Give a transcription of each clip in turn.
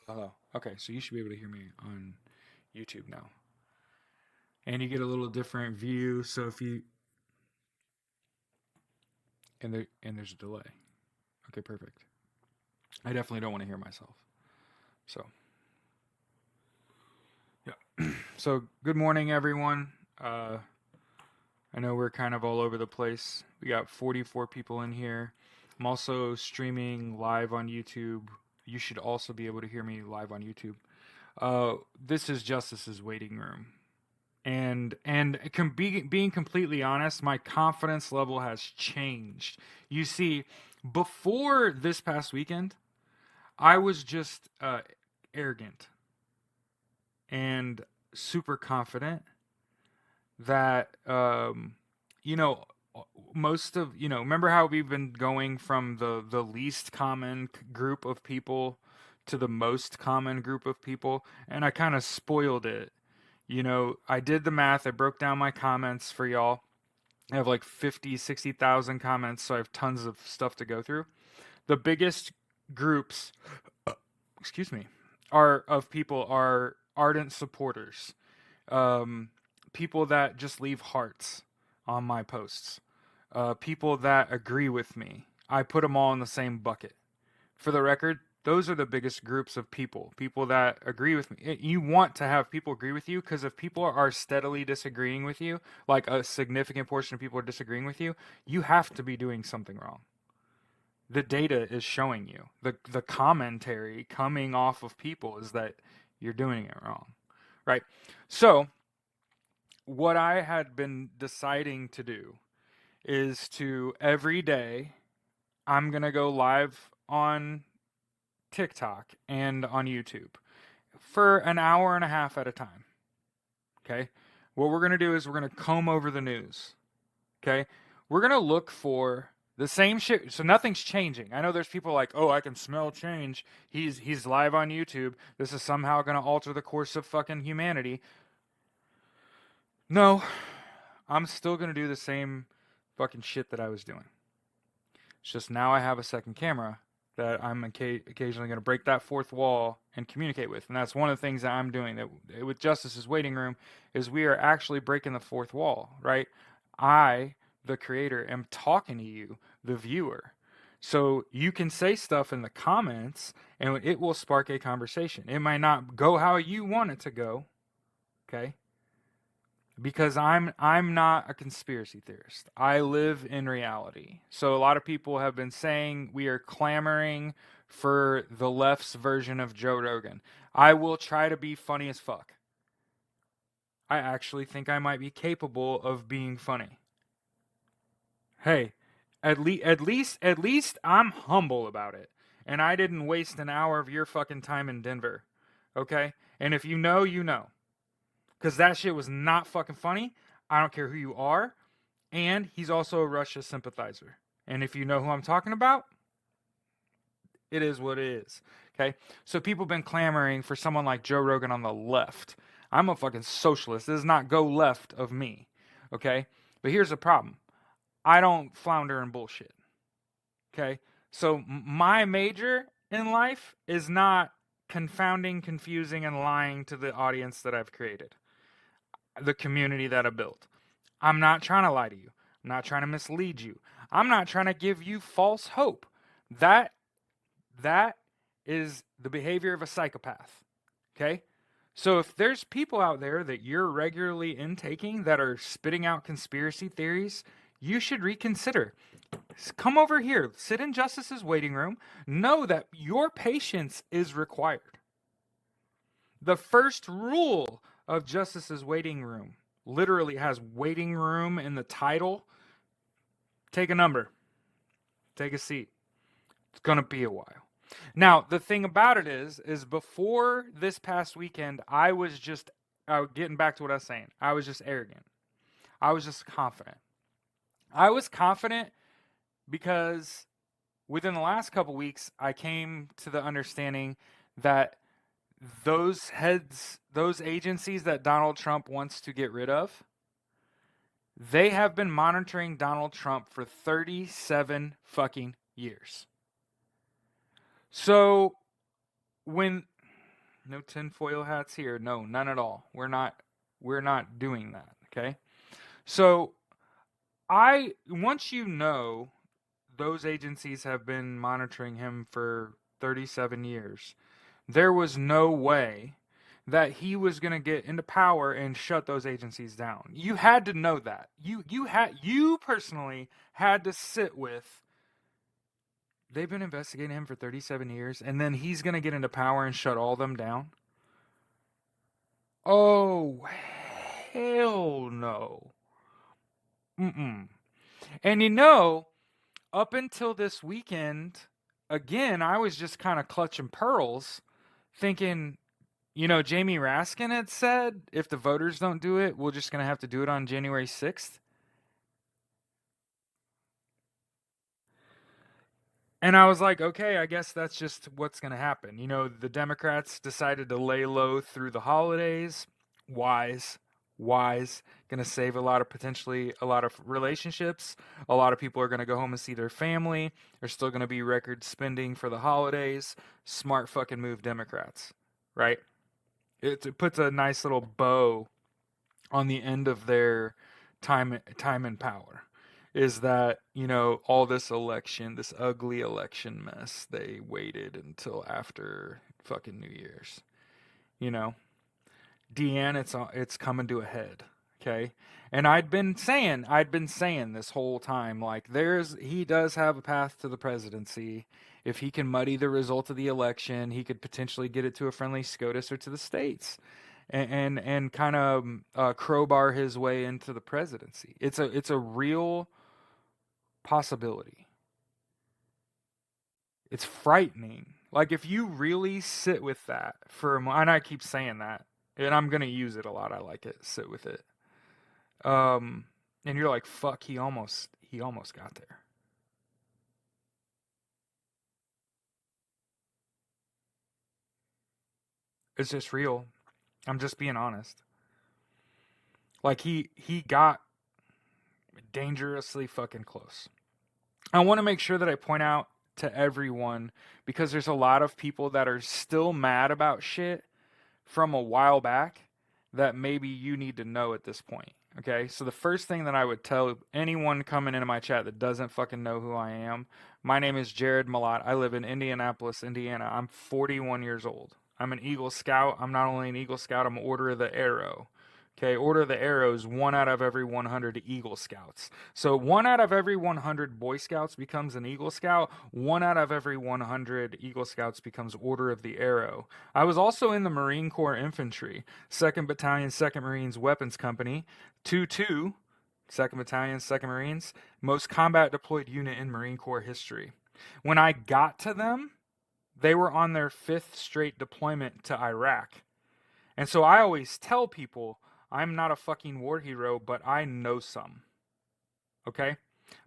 Hello. Okay, so you should be able to hear me on YouTube now. And you get a little different view, so if you there's a delay. Okay, perfect. I definitely don't want to hear myself. So, yeah. So, good morning everyone. Uh I know we're kind of all over the place. We got 44 people in here. I'm also streaming live on YouTube. You should also be able to hear me live on YouTube. This is Justice's waiting room. Being completely honest, my confidence level has changed. You see, before this past weekend, I was just arrogant and super confident that you know most of remember how we've been going from the least common group of people to the most common group of people, and I kind of spoiled it. I did the math. I broke down my comments for y'all. I have like 50, 60,000 comments, so I have tons of stuff to go through. The biggest groups, excuse me, are of people are ardent supporters, um, people that just leave hearts on my posts, people that agree with me. I put them all in the same bucket. For the record, those are the biggest groups of people that agree with me. You want to have people agree with you, because if people are steadily disagreeing with you, like a significant portion of people are disagreeing with you, you have to be doing something wrong. The data is showing you. The commentary coming off of people is that you're doing it wrong. Right? So, what I had been deciding to do is to every day I'm going to go live on TikTok and on YouTube for an hour and a half at a time. Okay? What we're going to do is we're going to comb over the news. Okay? We're going to look for the same shit. So nothing's changing. I know there's people like, "Oh, I can smell change. He's live on YouTube. This is somehow going to alter the course of fucking humanity." No. I'm still going to do the same fucking shit that I was doing. It's just now I have a second camera that I'm occasionally going to break that fourth wall and communicate with. And that's one of the things that I'm doing that with Justice's waiting room is we are actually breaking the fourth wall, right? I, the creator, am talking to you, the viewer. So you can say stuff in the comments and it will spark a conversation. It might not go how you want it to go, okay? Because I'm not a conspiracy theorist. I live in reality. So a lot of people have been saying we are clamoring for the left's version of Joe Rogan. I will try to be funny as fuck. I actually think I might be capable of being funny. Hey, at least I'm humble about it. And I didn't waste an hour of your fucking time in Denver. Okay? And if you know, you know. Because that shit was not fucking funny. I don't care who you are. And he's also a Russia sympathizer. And if you know who I'm talking about, it is what it is. Okay? So people have been clamoring for someone like Joe Rogan on the left. I'm a fucking socialist. This does not go left of me. Okay? But here's the problem. I don't flounder in bullshit. Okay? So my major in life is not confounding, confusing, and lying to the audience that I've created, the community that I built. I'm not trying to lie to you. I'm not trying to mislead you. I'm not trying to give you false hope. That that is the behavior of a psychopath. Okay? So if there's people out there that you're regularly intaking that are spitting out conspiracy theories, you should reconsider. Come over here, sit in Justice's waiting room, know that your patience is required. The first rule of Justice's waiting room literally has waiting room in the title. Take a number. Take a seat. It's going to be a while. Now, the thing about it is before this past weekend, I was just getting back to what I was saying. I was just arrogant. I was just confident. I was confident because within the last couple weeks, I came to the understanding that those heads, those agencies that Donald Trump wants to get rid of, they have been monitoring Donald Trump for 37 fucking years. So when No tinfoil hats here. No, none at all. We're not doing that, okay? So, once you know those agencies have been monitoring him for 37 years, there was no way that he was going to get into power and shut those agencies down. You had to know that. You personally had to sit with, they've been investigating him for 37 years and then he's going to get into power and shut all them down. Oh, hell no. Mm-mm. And up until this weekend, again, I was just kind of clutching pearls, thinking, Jamie Raskin had said if the voters don't do it, we're just going to have to do it on January 6th. And I was like, okay, I guess that's just what's going to happen. The Democrats decided to lay low through the holidays. Wise, wise, going to save potentially a lot of relationships. A lot of people are going to go home and see their family. There's still going to be record spending for the holidays. Smart fucking move, Democrats, right? It puts a nice little bow on the end of their time in power. Is that, all this election, this ugly election mess, they waited until after fucking New Year's. You know, Deanne, it's coming to a head. Okay, and I'd been saying this whole time, like, he does have a path to the presidency. If he can muddy the result of the election, he could potentially get it to a friendly SCOTUS or to the states, and kind of crowbar his way into the presidency. It's a real possibility. It's frightening. Like, if you really sit with that for a moment, and I keep saying that, and I'm gonna use it a lot. I like it. Sit with it. Um, and you're like, fuck, he almost got there. It's just real. I'm just being honest. Like, he got dangerously fucking close. I want to make sure that I point out to everyone, because there's a lot of people that are still mad about shit from a while back that maybe you need to know at this point. Okay, so the first thing that I would tell anyone coming into my chat that doesn't fucking know who I am, my name is Jared Malott. I live in Indianapolis, Indiana. I'm 41 years old. I'm an Eagle Scout. I'm not only an Eagle Scout, I'm Order of the Arrow. Okay, Order of the Arrow is 1 out of every 100 Eagle Scouts. So 1 out of every 100 Boy Scouts becomes an Eagle Scout. 1 out of every 100 Eagle Scouts becomes Order of the Arrow. I was also in the Marine Corps Infantry, 2nd Battalion, 2nd Marines Weapons Company, 2-2, 2nd Battalion, 2nd Marines, most combat deployed unit in Marine Corps history. When I got to them, they were on their 5th straight deployment to Iraq. And so I always tell people, I'm not a fucking war hero, but I know some. Okay?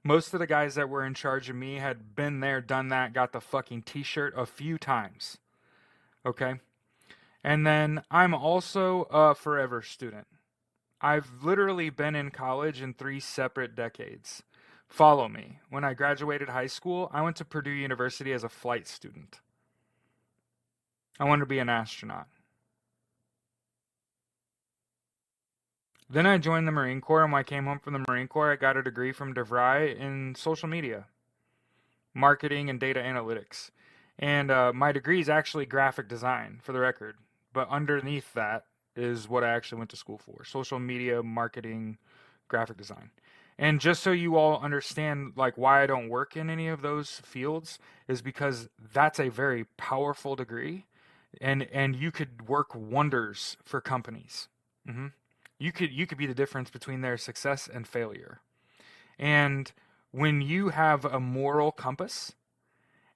Most of the guys that were in charge of me had been there, done that, got the fucking t-shirt a few times. Okay? And then I'm also a forever student. I've literally been in college in 3 separate decades. Follow me. When I graduated high school, I went to Purdue University as a flight student. I wanted to be an astronaut. Then I joined the Marine Corps, and when I came home from the Marine Corps, I got a degree from DeVry in social media, marketing, and data analytics. And my degree is actually graphic design, for the record. But underneath that is what I actually went to school for: social media, marketing, graphic design. And just so you all understand, like, why I don't work in any of those fields, is because that's a very powerful degree, and you could work wonders for companies. Hmm. You could be the difference between their success and failure. And when you have a moral compass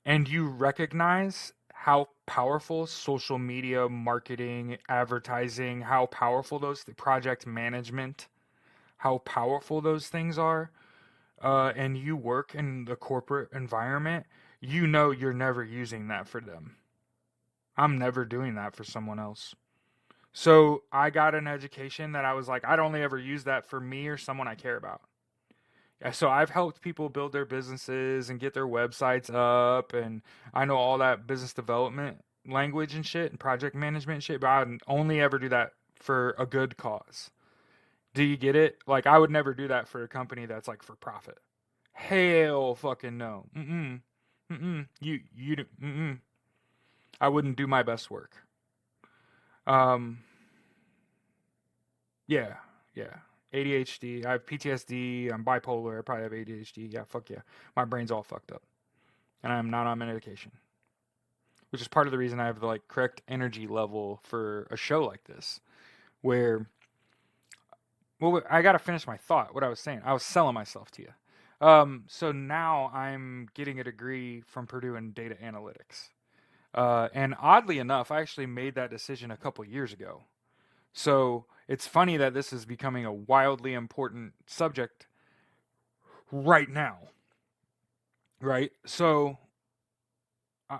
and you recognize how powerful social media, marketing, advertising, how powerful those project management, how powerful those things are, and you work in the corporate environment, you know you're never using that for them. I'm never doing that for someone else. So I got an education that I was like, I'd only ever use that for me or someone I care about. Yeah, so I've helped people build their businesses and get their websites up, and I know all that business development language and shit and project management and shit, but I would only ever do that for a good cause. Do you get it? Like, I would never do that for a company that's like for profit. Hell fucking no. Mm-mm. Mm-mm. Mm-mm. I wouldn't do my best work. Um, yeah, yeah. ADHD. I have PTSD. I'm bipolar. I probably have ADHD. Yeah, fuck yeah. My brain's all fucked up, and I'm not on medication, which is part of the reason I have the like correct energy level for a show like this. Where, well, I gotta finish my thought. What I was saying. I was selling myself to you. So now I'm getting a degree from Purdue in data analytics. And oddly enough, I actually made that decision a couple years ago. So it's funny that this is becoming a wildly important subject right now, right? So,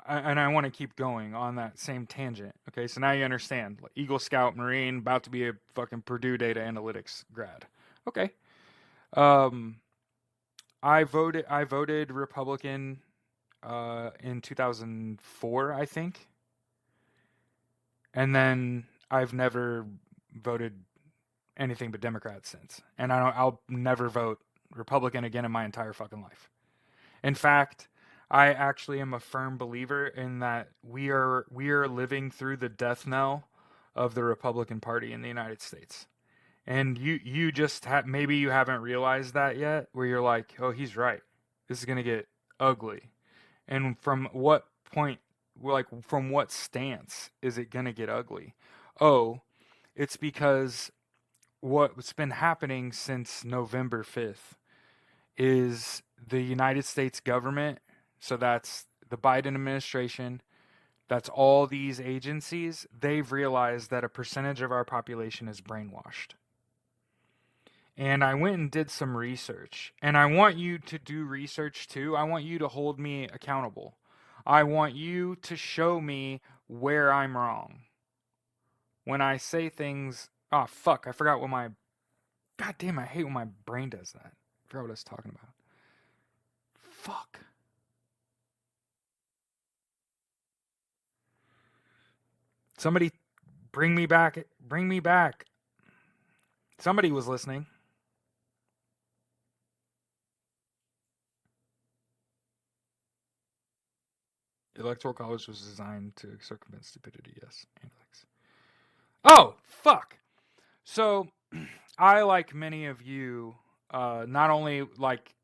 and I want to keep going on that same tangent. Okay, so now you understand. Like Eagle Scout Marine, about to be a fucking Purdue data analytics grad. Okay. Um, I voted Republican in 2004, I think, and then I've never voted anything but Democrat since, and I'll never vote Republican again in my entire fucking life. In fact, I actually am a firm believer in that we are living through the death knell of the Republican Party in the United States. And you just maybe you haven't realized that yet, where you're like, oh, he's right. This is gonna get ugly. And from what point, like from what stance is it gonna get ugly? Oh, it's because what's been happening since November 5th is the United States government, so that's the Biden administration, that's all these agencies, they've realized that a percentage of our population is brainwashed. And I went and did some research. And I want you to do research too. I want you to hold me accountable. I want you to show me where I'm wrong. When I say things, oh fuck, I forgot what my, god damn, I hate when my brain does that. I forgot what I was talking about. Fuck. Somebody bring me back. Bring me back. Somebody was listening. Electoral college was designed to circumvent stupidity. Yes. Analytics. Oh, fuck. So, I, like many of you, not only like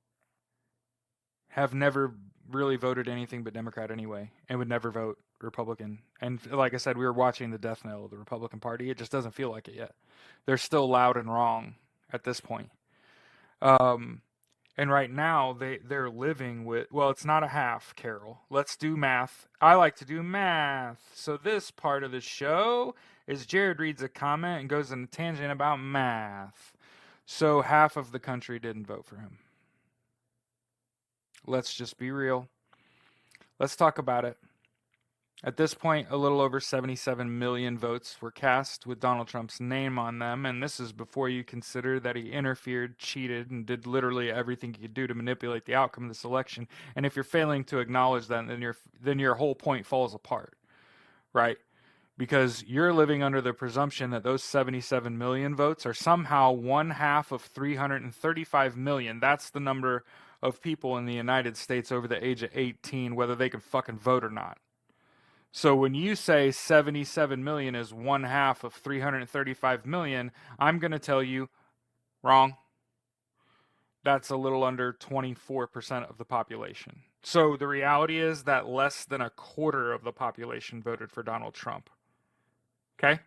have never really voted anything but Democrat anyway, and would never vote Republican. And like I said, we were watching the death knell of the Republican Party. It just doesn't feel like it yet. They're still loud and wrong at this point. Um, and right now they're living with, well, it's not a half, Carol. Let's do math. I like to do math. So this part of the show is Jared reads a comment and goes on a tangent about math. So half of the country didn't vote for him. Let's just be real. Let's talk about it. At this point, a little over 77 million votes were cast with Donald Trump's name on them, and this is before you consider that he interfered, cheated, and did literally everything he could do to manipulate the outcome of this election. And if you're failing to acknowledge that, then your whole point falls apart, right? Because you're living under the presumption that those 77 million votes are somehow one half of 335 million. That's the number of people in the United States over the age of 18, whether they can fucking vote or not. So when you say 77 million is one half of 335 million, I'm going to tell you wrong. That's a little under 24% of the population. So the reality is that less than a quarter of the population voted for Donald Trump. Okay?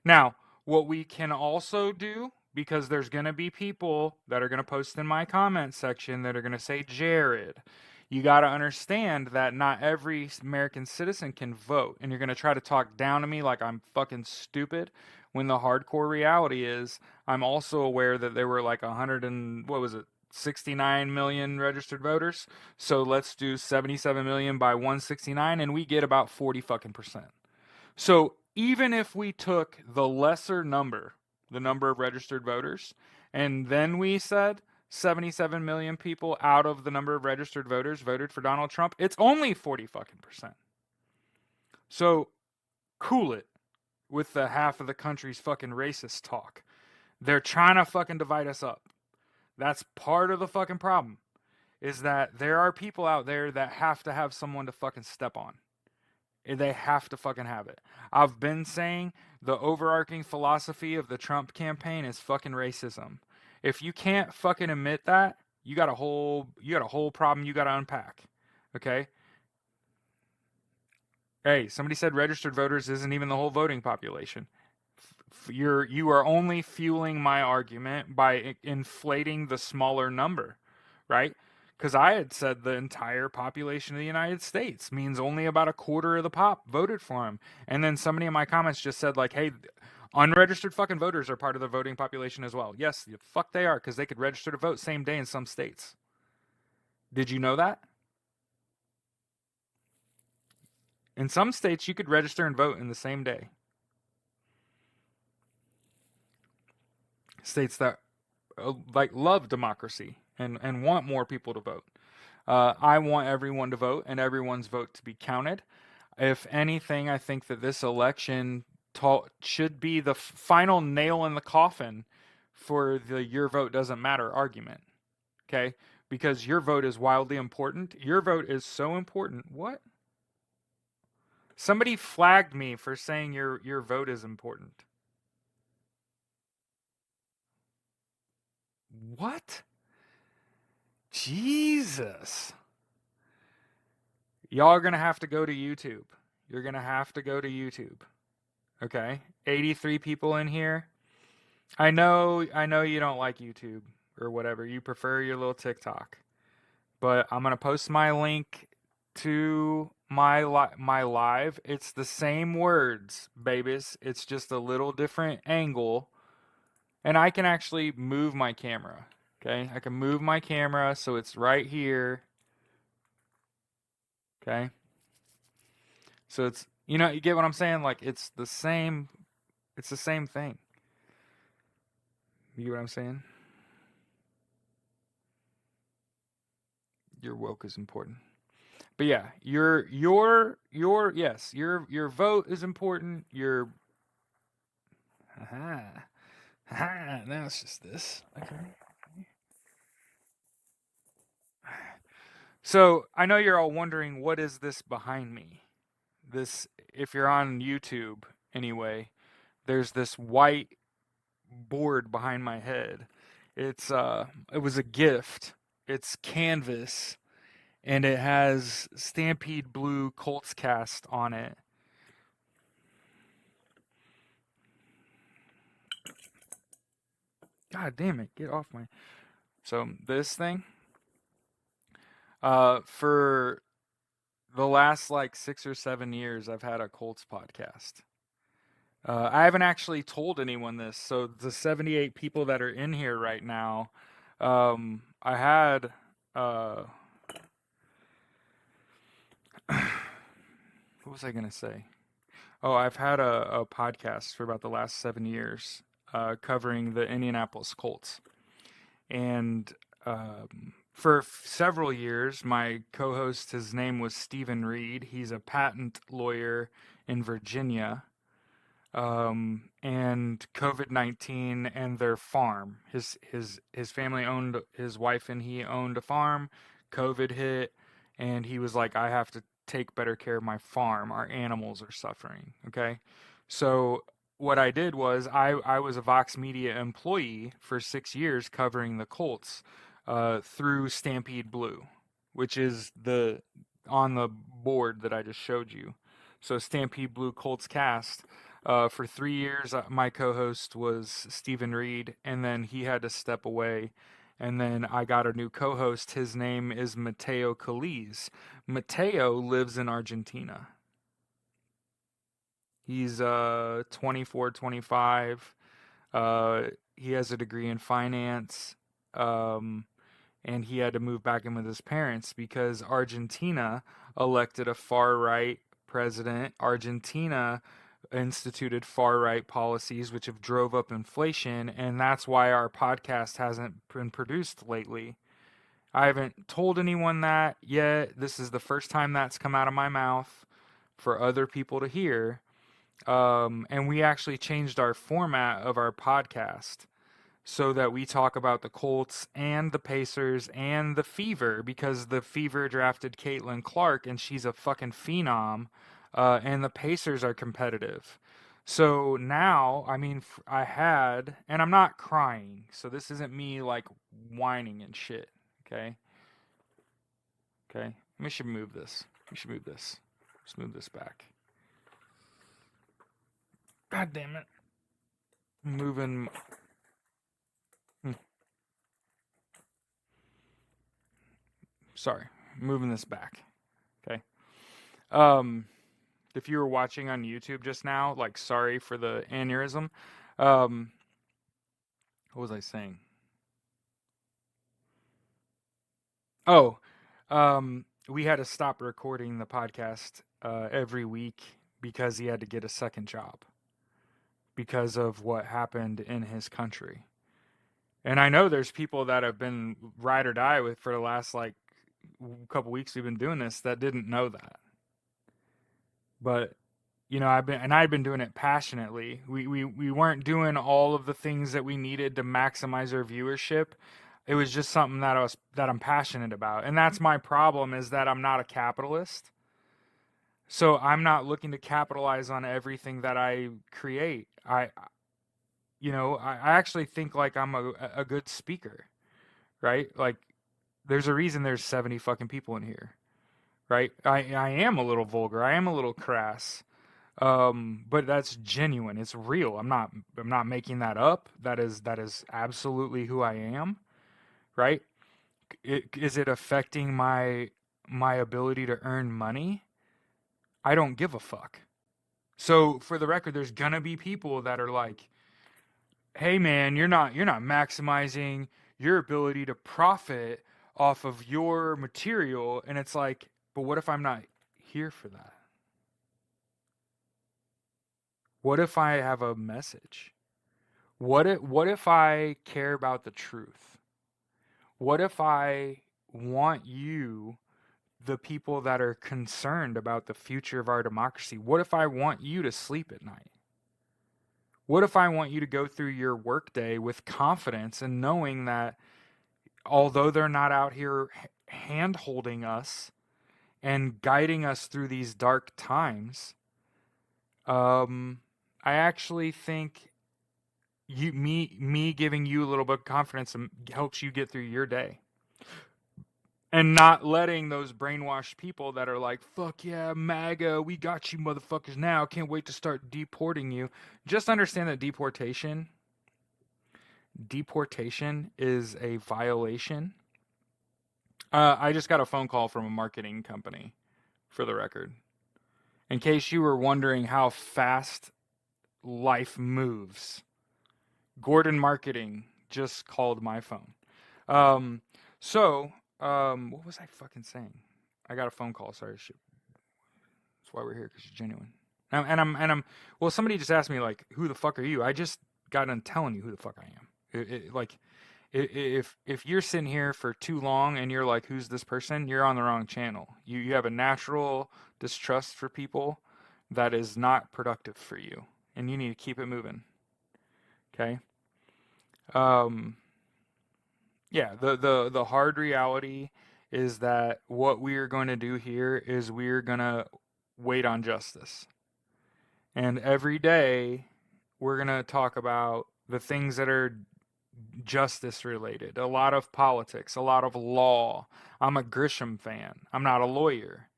Now, what we can also do, because there's going to be people that are going to post in my comment section that are going to say, Jared, you got to understand that not every American citizen can vote. And you're going to try to talk down to me like I'm fucking stupid, when the hardcore reality is I'm also aware that there were like 100 and, what was it, 69 million registered voters. So let's do 77 million by 169 and we get about 40 fucking percent. So even if we took the lesser number, the number of registered voters, and then we said 77 million people out of the number of registered voters voted for Donald Trump, it's only 40 fucking percent. So cool it with the half of the country's fucking racist talk. They're trying to fucking divide us up. That's part of the fucking problem. Is that there are people out there that have to have someone to fucking step on. They have to fucking have it. I've been saying the overarching philosophy of the Trump campaign is fucking racism. If you can't fucking admit that, you got a whole problem you got to unpack. Okay? Hey, somebody said registered voters isn't even the whole voting population. You are only fueling my argument by inflating the smaller number, right? Because I had said the entire population of the United States means only about a quarter of the pop voted for him, and then somebody in my comments just said like, "Hey, unregistered fucking voters are part of the voting population as well." Yes, the fuck they are, because they could register to vote same day in some states. Did you know that? In some states, you could register and vote in the same day. States that like love democracy and want more people to vote. I want everyone to vote and everyone's vote to be counted. If anything, I think that this election should be the final nail in the coffin for the your vote doesn't matter argument. Okay? Because your vote is wildly important. Your vote is so important. What? Somebody flagged me for saying your vote is important. What? Jesus. Y'all are going to have to go to YouTube. You're going to have to go to YouTube. Okay? 83 people in here. I know you don't like YouTube or whatever. You prefer your little TikTok. But I'm going to post my link to my live. It's the same words, babies. It's just a little different angle. And I can actually move my camera. Okay? I can move my camera so it's right here. Okay? So it's, you get what I'm saying? Like it's the same thing. You get what I'm saying? Your woke is important. But yeah, yes, your vote is important. Your now it's just this. Okay. So I know you're all wondering what is this behind me? This, if you're on YouTube anyway, there's this white board behind my head. It was a gift. It's canvas and it has Stampede Blue Colts cast on it. God damn it, get off my. So this thing, for the last like 6 or 7 years, I've had a Colts podcast. I haven't actually told anyone this, so the 78 people that are in here right now, I had, what was I gonna say? Oh, I've had a podcast for about the last 7 years, covering the Indianapolis Colts. And for several years, my co-host, his name was Stephen Reed. He's a patent lawyer in Virginia. And COVID-19 and their farm. His family owned, his wife and he owned a farm. COVID hit, and he was like, I have to take better care of my farm. Our animals are suffering. Okay, so what I did was I was a Vox Media employee for 6 years covering the Colts through Stampede Blue, which is the on the board that I just showed you. So Stampede Blue Colts cast. For 3 years, my co-host was Stephen Reed, and then he had to step away. And then I got a new co-host. His name is Mateo Calise. Mateo lives in Argentina. He's 24, 25. He has a degree in finance. And he had to move back in with his parents because Argentina elected a far-right president. Argentina instituted far-right policies which have drove up inflation, and that's why our podcast hasn't been produced lately. I haven't told anyone that yet. This is the first time that's come out of my mouth. for other people to hear. And we actually changed our format of our podcast so that we talk about the Colts and the Pacers and the Fever, because the Fever drafted Caitlin Clark and she's a fucking phenom, and the Pacers are competitive. So now, I mean, and I'm not crying, so this isn't me like whining and shit. Okay, okay. We should move this. We should move this. Let's move this back. God damn it. Moving. Sorry, moving this back. Okay. Um, if you were watching on YouTube just now, like, sorry for the aneurysm. Um, what was I saying? Oh, we had to stop recording the podcast every week because he had to get a second job because of what happened in his country. And I know there's people that have been ride or die with for the last like couple weeks we've been doing this that didn't know that. But you know, I've been doing it passionately. We weren't doing all of the things that we needed to maximize our viewership. It was just something that I'm passionate about. And that's my problem, is that I'm not a capitalist. So I'm not looking to capitalize on everything that I create. I actually think like I'm a good speaker, right? Like there's a reason there's 70 fucking people in here, right? I am a little vulgar. I am a little crass. But that's genuine. It's real. I'm not making that up. That is absolutely who I am, right? Is it affecting my ability to earn money? I don't give a fuck. So for the record, there's gonna be people that are like, "Hey man, you're not maximizing your ability to profit off of your material." And it's like, "But what if I'm not here for that? What if I have a message? What if I care about the truth? What if I want you, the people that are concerned about the future of our democracy, what if I want you to sleep at night? What if I want you to go through your workday with confidence and knowing that although they're not out here hand holding us and guiding us through these dark times, I actually think me giving you a little bit of confidence helps you get through your day, and not letting those brainwashed people that are like, fuck yeah, MAGA, we got you motherfuckers now, can't wait to start deporting you. Just understand that deportation is a violation. I just got a phone call from a marketing company, for the record, in case you were wondering how fast life moves. Gordon Marketing just called my phone. Um, what was I fucking saying? I got a phone call. Sorry, shit. That's why we're here, because you're genuine. Well, somebody just asked me like, "Who the fuck are you?" I just got done telling you who the fuck I am. If you're sitting here for too long and you're like, "Who's this person?" You're on the wrong channel. You have a natural distrust for people that is not productive for you, and you need to keep it moving. Okay. Um, yeah, the hard reality is that what we are going to do here is we're going to wait on justice. And every day we're going to talk about the things that are justice related, a lot of politics, a lot of law. I'm a Grisham fan. I'm not a lawyer,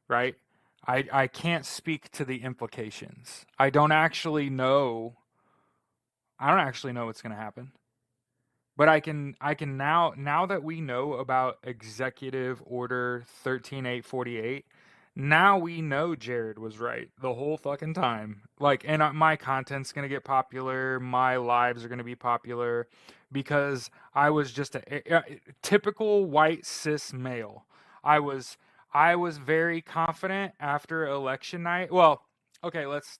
right? I can't speak to the implications. I don't actually know what's going to happen. But I can now that we know about Executive Order 13848, now we know Jared was right the whole fucking time. Like, and my content's going to get popular, my lives are going to be popular because I was just a typical white cis male. I was I was very confident after election night. Well, okay, let's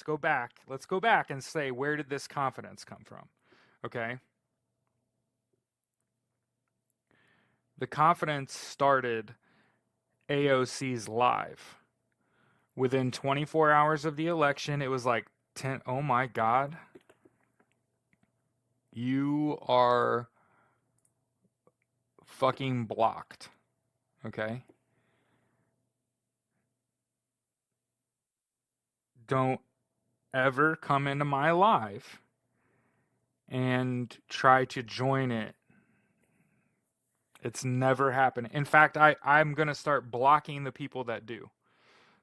go back. Let's go back and say, where did this confidence come from? Okay? The confidence started AOC's live. Within 24 hours of the election, it was like 10. Oh my God. You are fucking blocked. Okay? Don't ever come into my live and try to join it. It's never happening. In fact, I'm going to start blocking the people that do.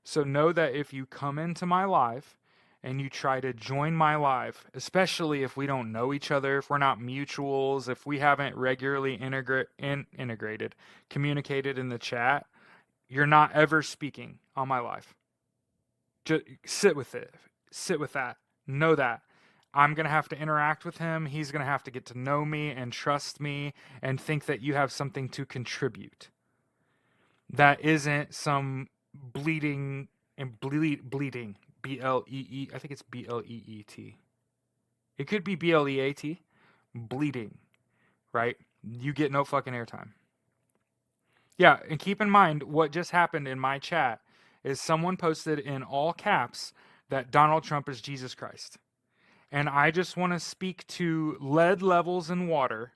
So know that if you come into my live and you try to join my live, especially if we don't know each other, if we're not mutuals, if we haven't regularly integrated, communicated in the chat, you're not ever speaking on my live. Just sit with it. Sit with that. Know that. I'm going to have to interact with him. He's going to have to get to know me and trust me and think that you have something to contribute. That isn't some bleeding and bleeding. B-L-E-E. I think it's B-L-E-E-T. It could be B-L-E-A-T. Bleeding. Right? You get no fucking airtime. Yeah, and keep in mind what just happened in my chat is someone posted in all caps that Donald Trump is Jesus Christ. And I just want to speak to lead levels in water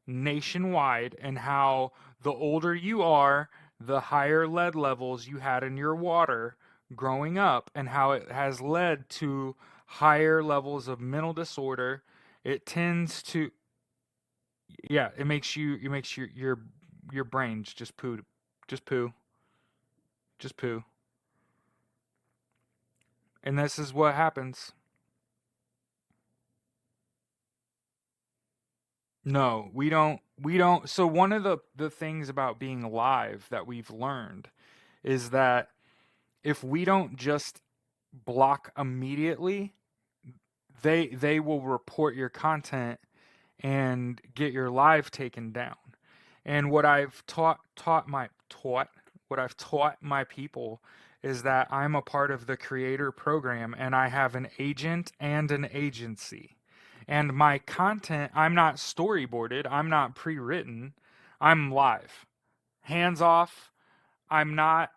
nationwide and how the older you are, the higher lead levels you had in your water growing up, and how it has led to higher levels of mental disorder. It tends to, yeah, it makes your brains just poo, just poo, just poo. And this is what happens. No, we don't. We don't. So one of the things about being live that we've learned is that if we don't just block immediately, they will report your content and get your live taken down. And what I've taught my people is that I'm a part of the creator program and I have an agent and an agency. And my content, I'm not storyboarded, I'm not pre-written, I'm live. Hands off. I'm not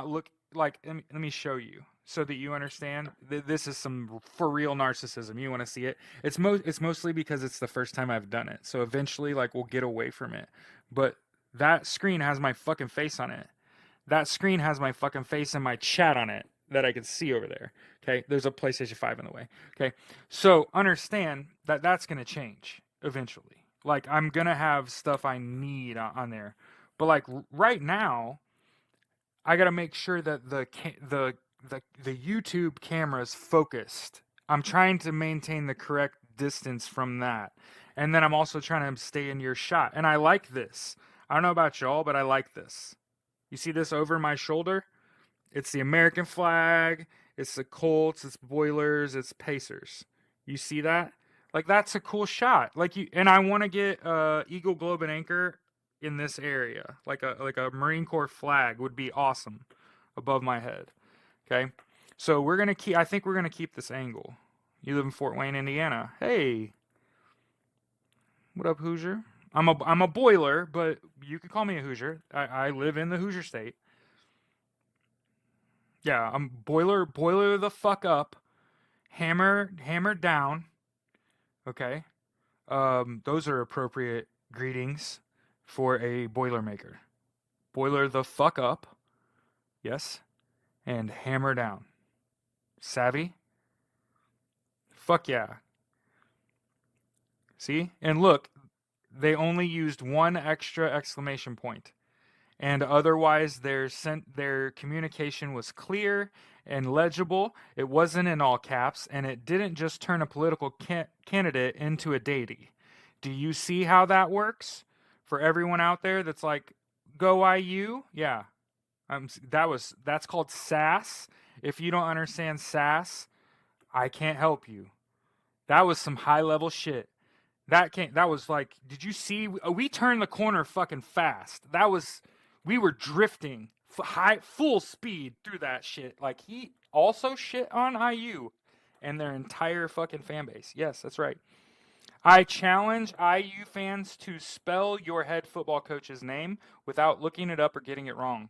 look like let me show you so that you understand. This is some for real narcissism. You want to see it? It's mostly because it's the first time I've done it. So eventually like we'll get away from it. But that screen has my fucking face on it. That screen has my fucking face and my chat on it that I can see over there. Okay? There's a PlayStation 5 in the way. Okay? So understand that that's going to change eventually. Like I'm going to have stuff I need on there. But like right now, I got to make sure that the YouTube camera is focused. I'm trying to maintain the correct distance from that. And then I'm also trying to stay in your shot. And I like this. I don't know about y'all, but I like this. You see this over my shoulder? It's the American flag, it's the Colts, it's Boilers, it's Pacers. You see that? Like that's a cool shot. Like you and I want to get Eagle Globe and Anchor in this area. Like a Marine Corps flag would be awesome above my head. Okay? So I think we're going to keep this angle. You live in Fort Wayne, Indiana. Hey. What up, Hoosier? I'm a Boiler, but you could call me a Hoosier. I live in the Hoosier state. Yeah, I'm boiler the fuck up. Hammer down. Okay. Those are appropriate greetings for a Boilermaker. Boiler the fuck up. Yes. And hammer down. Savvy? Fuck yeah. See? And look, they only used one extra exclamation point. And otherwise their communication was clear and legible. It wasn't in all caps, and it didn't just turn a political candidate into a deity. Do you see how that works? For everyone out there that's like, go IU? Yeah. That's called sass. If you don't understand sass, I can't help you. That was some high level shit. That was like, did you see? We turned the corner fucking fast. We were drifting full speed through that shit. Like he also shit on IU and their entire fucking fan base. Yes, that's right. I challenge IU fans to spell your head football coach's name without looking it up or getting it wrong.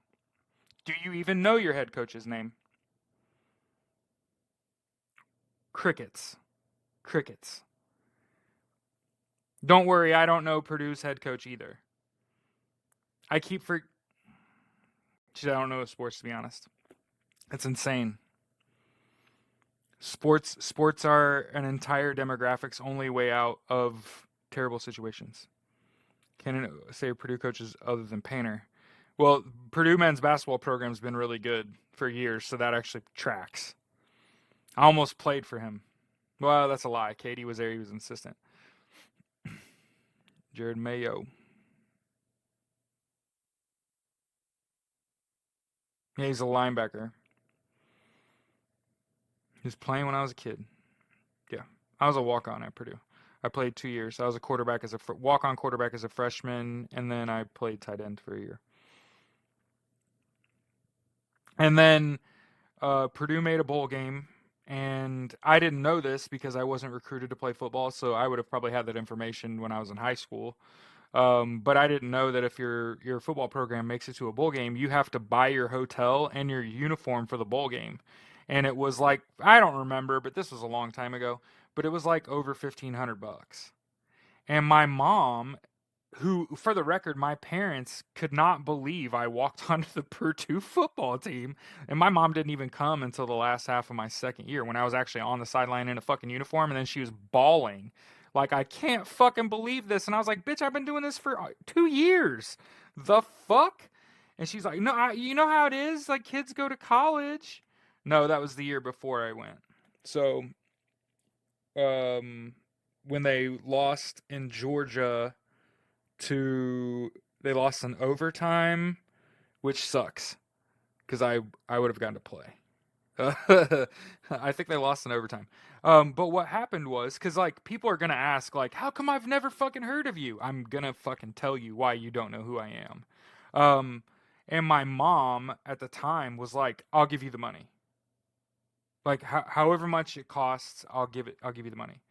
Do you even know your head coach's name? Crickets. Crickets. Don't worry, I don't know Purdue's head coach either. I don't know sports, to be honest. It's insane. Sports are an entire demographic's only way out of terrible situations. Can say Purdue coaches other than Painter? Well, Purdue men's basketball program's been really good for years, so that actually tracks. I almost played for him. Well, that's a lie. Katie was there. He was an assistant. Jared Mayo. Yeah, he's a linebacker. He was playing when I was a kid. Yeah, I was a walk-on at Purdue. I played 2 years. I was a quarterback as a walk-on quarterback as a freshman, and then I played tight end for a year. And then Purdue made a bowl game, and I didn't know this because I wasn't recruited to play football, so I would have probably had that information when I was in high school. But I didn't know that if your football program makes it to a bowl game, you have to buy your hotel and your uniform for the bowl game. And it was like, I don't remember, but this was a long time ago, but it was like over $1,500. And my mom, who, for the record, my parents could not believe I walked onto the Purdue football team. And my mom didn't even come until the last half of my second year when I was actually on the sideline in a fucking uniform. And then she was bawling. Like, I can't fucking believe this. And I was like, bitch, I've been doing this for 2 years. The fuck? And she's like, no, you know how it is? Like, kids go to college. No, that was the year before I went. So, when they lost in Georgia they lost in overtime, which sucks because I would have gotten to play. I think they lost in overtime. But what happened was, because like people are gonna ask, like, how come I've never fucking heard of you? I'm gonna fucking tell you why you don't know who I am. And my mom at the time was like, I'll give you the money. Like however much it costs, I'll give you the money.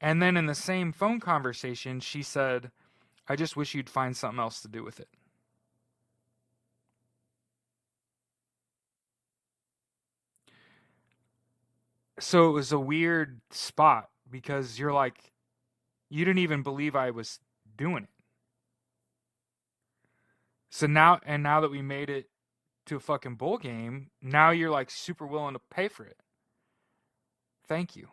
And then in the same phone conversation, she said, I just wish you'd find something else to do with it. So it was a weird spot because you're like, you didn't even believe I was doing it. So now that we made it to a fucking bowl game, now you're like super willing to pay for it. Thank you.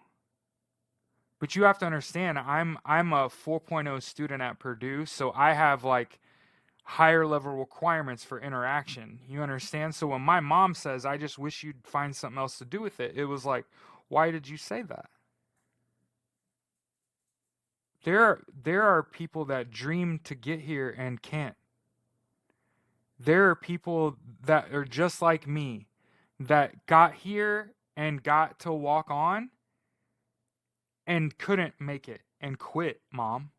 But you have to understand, I'm a 4.0 student at Purdue, so I have like higher level requirements for interaction. You understand? So when my mom says, I just wish you'd find something else to do with it, it was like, why did you say that? There are people that dream to get here and can't. There are people that are just like me that got here and got to walk on and couldn't make it and quit, Mom.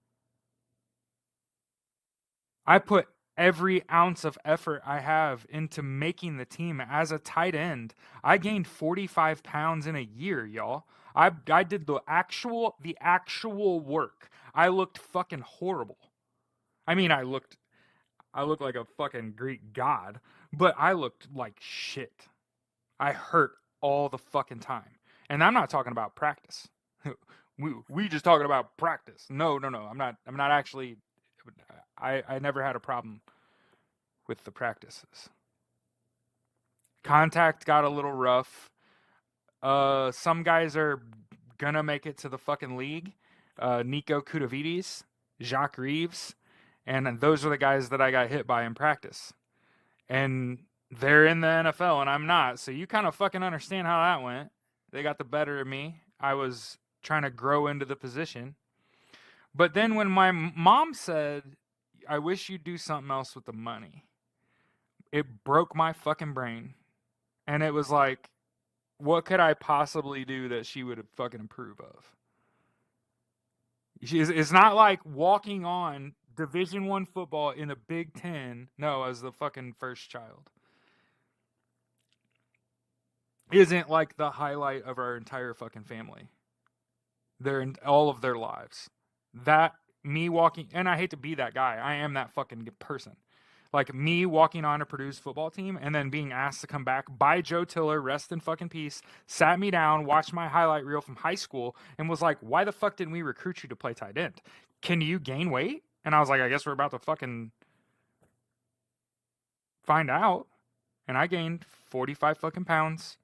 I put every ounce of effort I have into making the team as a tight end. I gained 45 pounds in a year, y'all. I did the actual work. I looked fucking horrible. I mean, I looked like a fucking Greek god, but I looked like shit. I hurt all the fucking time. And I'm not talking about practice. We just talking about practice. No. I'm not actually I never had a problem with the practices. Contact got a little rough. Some guys are gonna make it to the fucking league. Nico Kudavides, Jacques Reeves, and those are the guys that I got hit by in practice. And they're in the NFL and I'm not. So you kind of fucking understand how that went. They got the better of me. I was trying to grow into the position. But then when my mom said, I wish you'd do something else with the money, it broke my fucking brain. And it was like, what could I possibly do that she would fucking approve of? It's not like walking on Division I football in the Big Ten. No, as the fucking first child. Isn't like the highlight of our entire fucking family. They're in all of their lives. That me walking, and I hate to be that guy. I am that fucking person. Like me walking on a Purdue's football team and then being asked to come back by Joe Tiller, rest in fucking peace, sat me down, watched my highlight reel from high school, and was like, "Why the fuck didn't we recruit you to play tight end? Can you gain weight?" And I was like, "I guess we're about to fucking find out." And I gained 45 fucking pounds.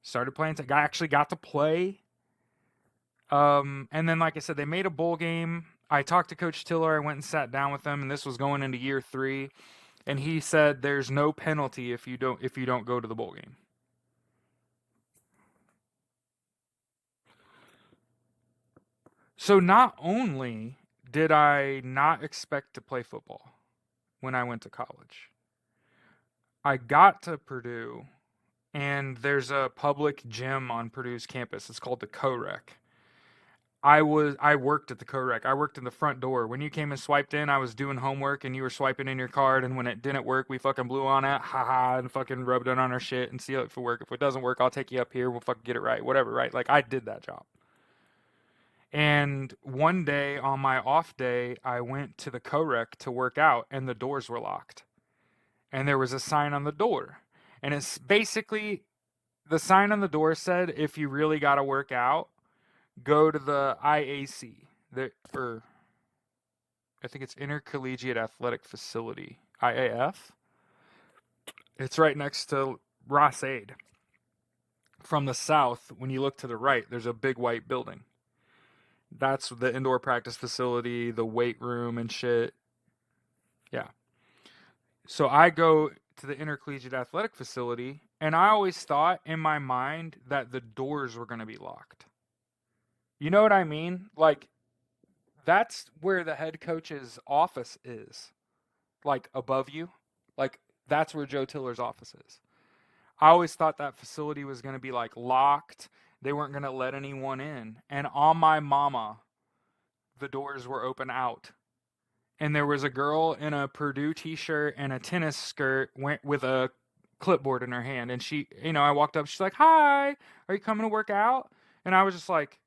Started playing. I actually got to play. And then, like I said, they made a bowl game. I talked to Coach Tiller. I went and sat down with him, and this was going into year 3. And he said, "There's no penalty if you don't go to the bowl game." So not only did I not expect to play football when I went to college, I got to Purdue, and there's a public gym on Purdue's campus. It's called the Co-Rec. I worked at the Co-Rec. I worked in the front door. When you came and swiped in, I was doing homework and you were swiping in your card, and when it didn't work, we fucking blew on it, haha, and fucking rubbed it on our shit and see if it worked. If it doesn't work, I'll take you up here, we'll fucking get it right. Whatever, right? Like, I did that job. And one day on my off day, I went to the Co-Rec to work out and the doors were locked. And there was a sign on the door. And it's basically, the sign on the door said, if you really got to work out, go to the IAC, or I think it's Intercollegiate Athletic Facility, IAF. It's right next to Ross-Ade. From the south, when you look to the right, there's a big white building. That's the indoor practice facility, the weight room and shit. Yeah. So I go to the Intercollegiate Athletic Facility, and I always thought in my mind that the doors were going to be locked. You know what I mean? Like, that's where the head coach's office is. Like, above you. Like, that's where Joe Tiller's office is. I always thought that facility was going to be, like, locked. They weren't going to let anyone in. And on my mama, the doors were open out. And there was a girl in a Purdue t-shirt and a tennis skirt with a clipboard in her hand. And she, I walked up, she's like, "Hi, are you coming to work out?" And I was just like,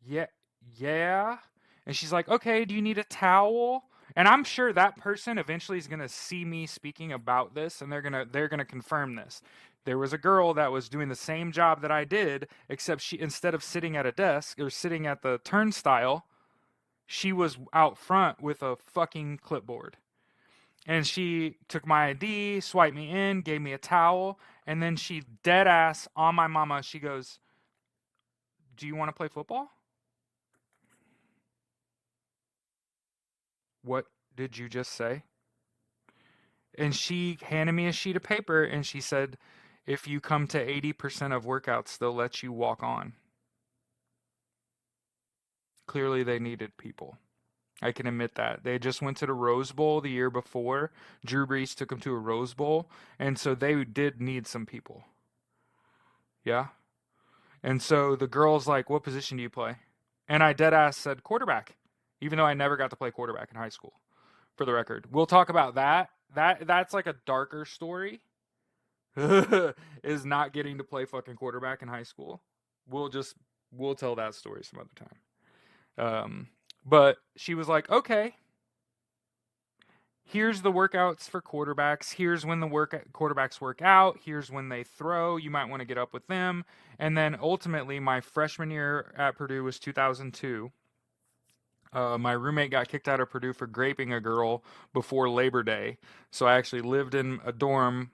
yeah. And she's like, "Okay, do you need a towel?" And I'm sure that person eventually is going to see me speaking about this, and they're going to confirm this. There was a girl that was doing the same job that I did, except she, instead of sitting at a desk or sitting at the turnstile, she was out front with a fucking clipboard. And she took my ID, swiped me in, gave me a towel, and then she dead ass on my mama, she goes, "Do you want to play football?" "What did you just say?" And she handed me a sheet of paper and she said, "If you come to 80% of workouts, they'll let you walk on." Clearly they needed people. I can admit that. They just went to the Rose Bowl the year before. Drew Brees took them to a Rose Bowl, and so they did need some people. Yeah? And so the girl's like, "What position do you play?" And I dead ass said quarterback, even though I never got to play quarterback in high school, for the record. We'll talk about that. That's like a darker story. Is not getting to play fucking quarterback in high school. We'll tell that story some other time. But she was like, "Okay, here's the workouts for quarterbacks. Here's when the quarterbacks work out. Here's when they throw. You might want to get up with them." And then ultimately, my freshman year at Purdue was 2002. My roommate got kicked out of Purdue for graping a girl before Labor Day. So I actually lived in a dorm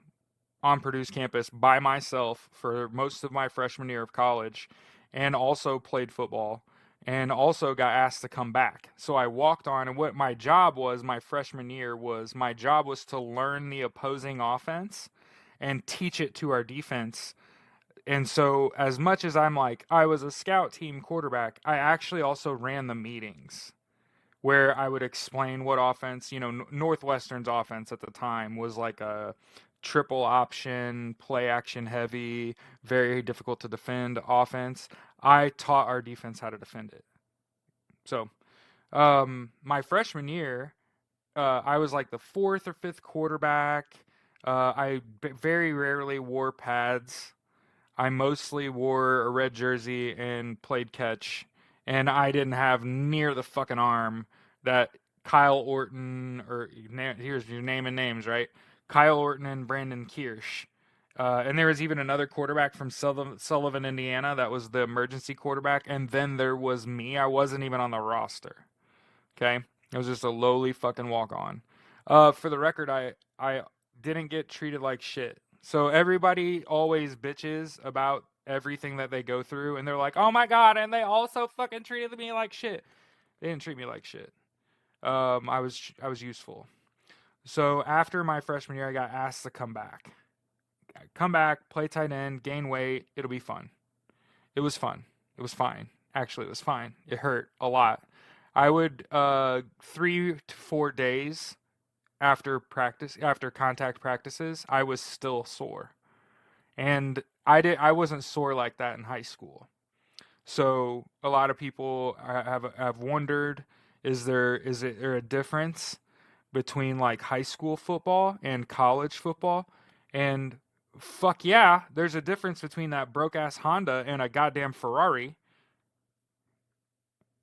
on Purdue's campus by myself for most of my freshman year of college, and also played football, and also got asked to come back. So I walked on, and what my job was my freshman year was to learn the opposing offense and teach it to our defense. And so as much as I was a scout team quarterback, I actually also ran the meetings where I would explain what offense, Northwestern's offense at the time was like a triple option, play action heavy, very difficult to defend offense. I taught our defense how to defend it. So, my freshman year, I was like the fourth or fifth quarterback. Very rarely wore pads. I mostly wore a red jersey and played catch, and I didn't have near the fucking arm that Kyle Orton, or here's your name and names, right? Kyle Orton and Brandon Kirsch. And there was even another quarterback from Sullivan, Indiana, that was the emergency quarterback. And then there was me. I wasn't even on the roster. Okay, it was just a lowly fucking walk on. For the record, I didn't get treated like shit. So everybody always bitches about everything that they go through, and they're like, "Oh my god!" And they also fucking treated me like shit. They didn't treat me like shit. I was useful. So after my freshman year, I got asked to come back. Come back, play tight end, gain weight. It'll be fun. It was fun. It was fine. Actually, it was fine. It hurt a lot. I would 3 to 4 days after contact practices, I was still sore, and I wasn't sore like that in high school. So a lot of people have wondered, is there a difference between like high school football and college football? And fuck yeah, there's a difference between that broke ass Honda and a goddamn Ferrari,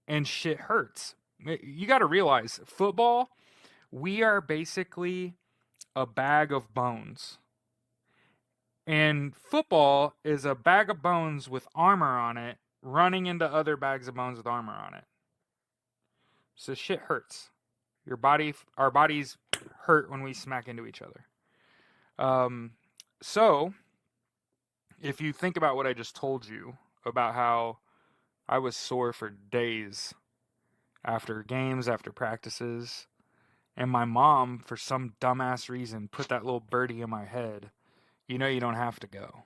and shit hurts. You got to realize, football, we are basically a bag of bones. And football is a bag of bones with armor on it, running into other bags of bones with armor on it. So shit hurts. Our bodies hurt when we smack into each other. So if you think about what I just told you about how I was sore for days after games, after practices, and my mom, for some dumbass reason, put that little birdie in my head. You know, you don't have to go.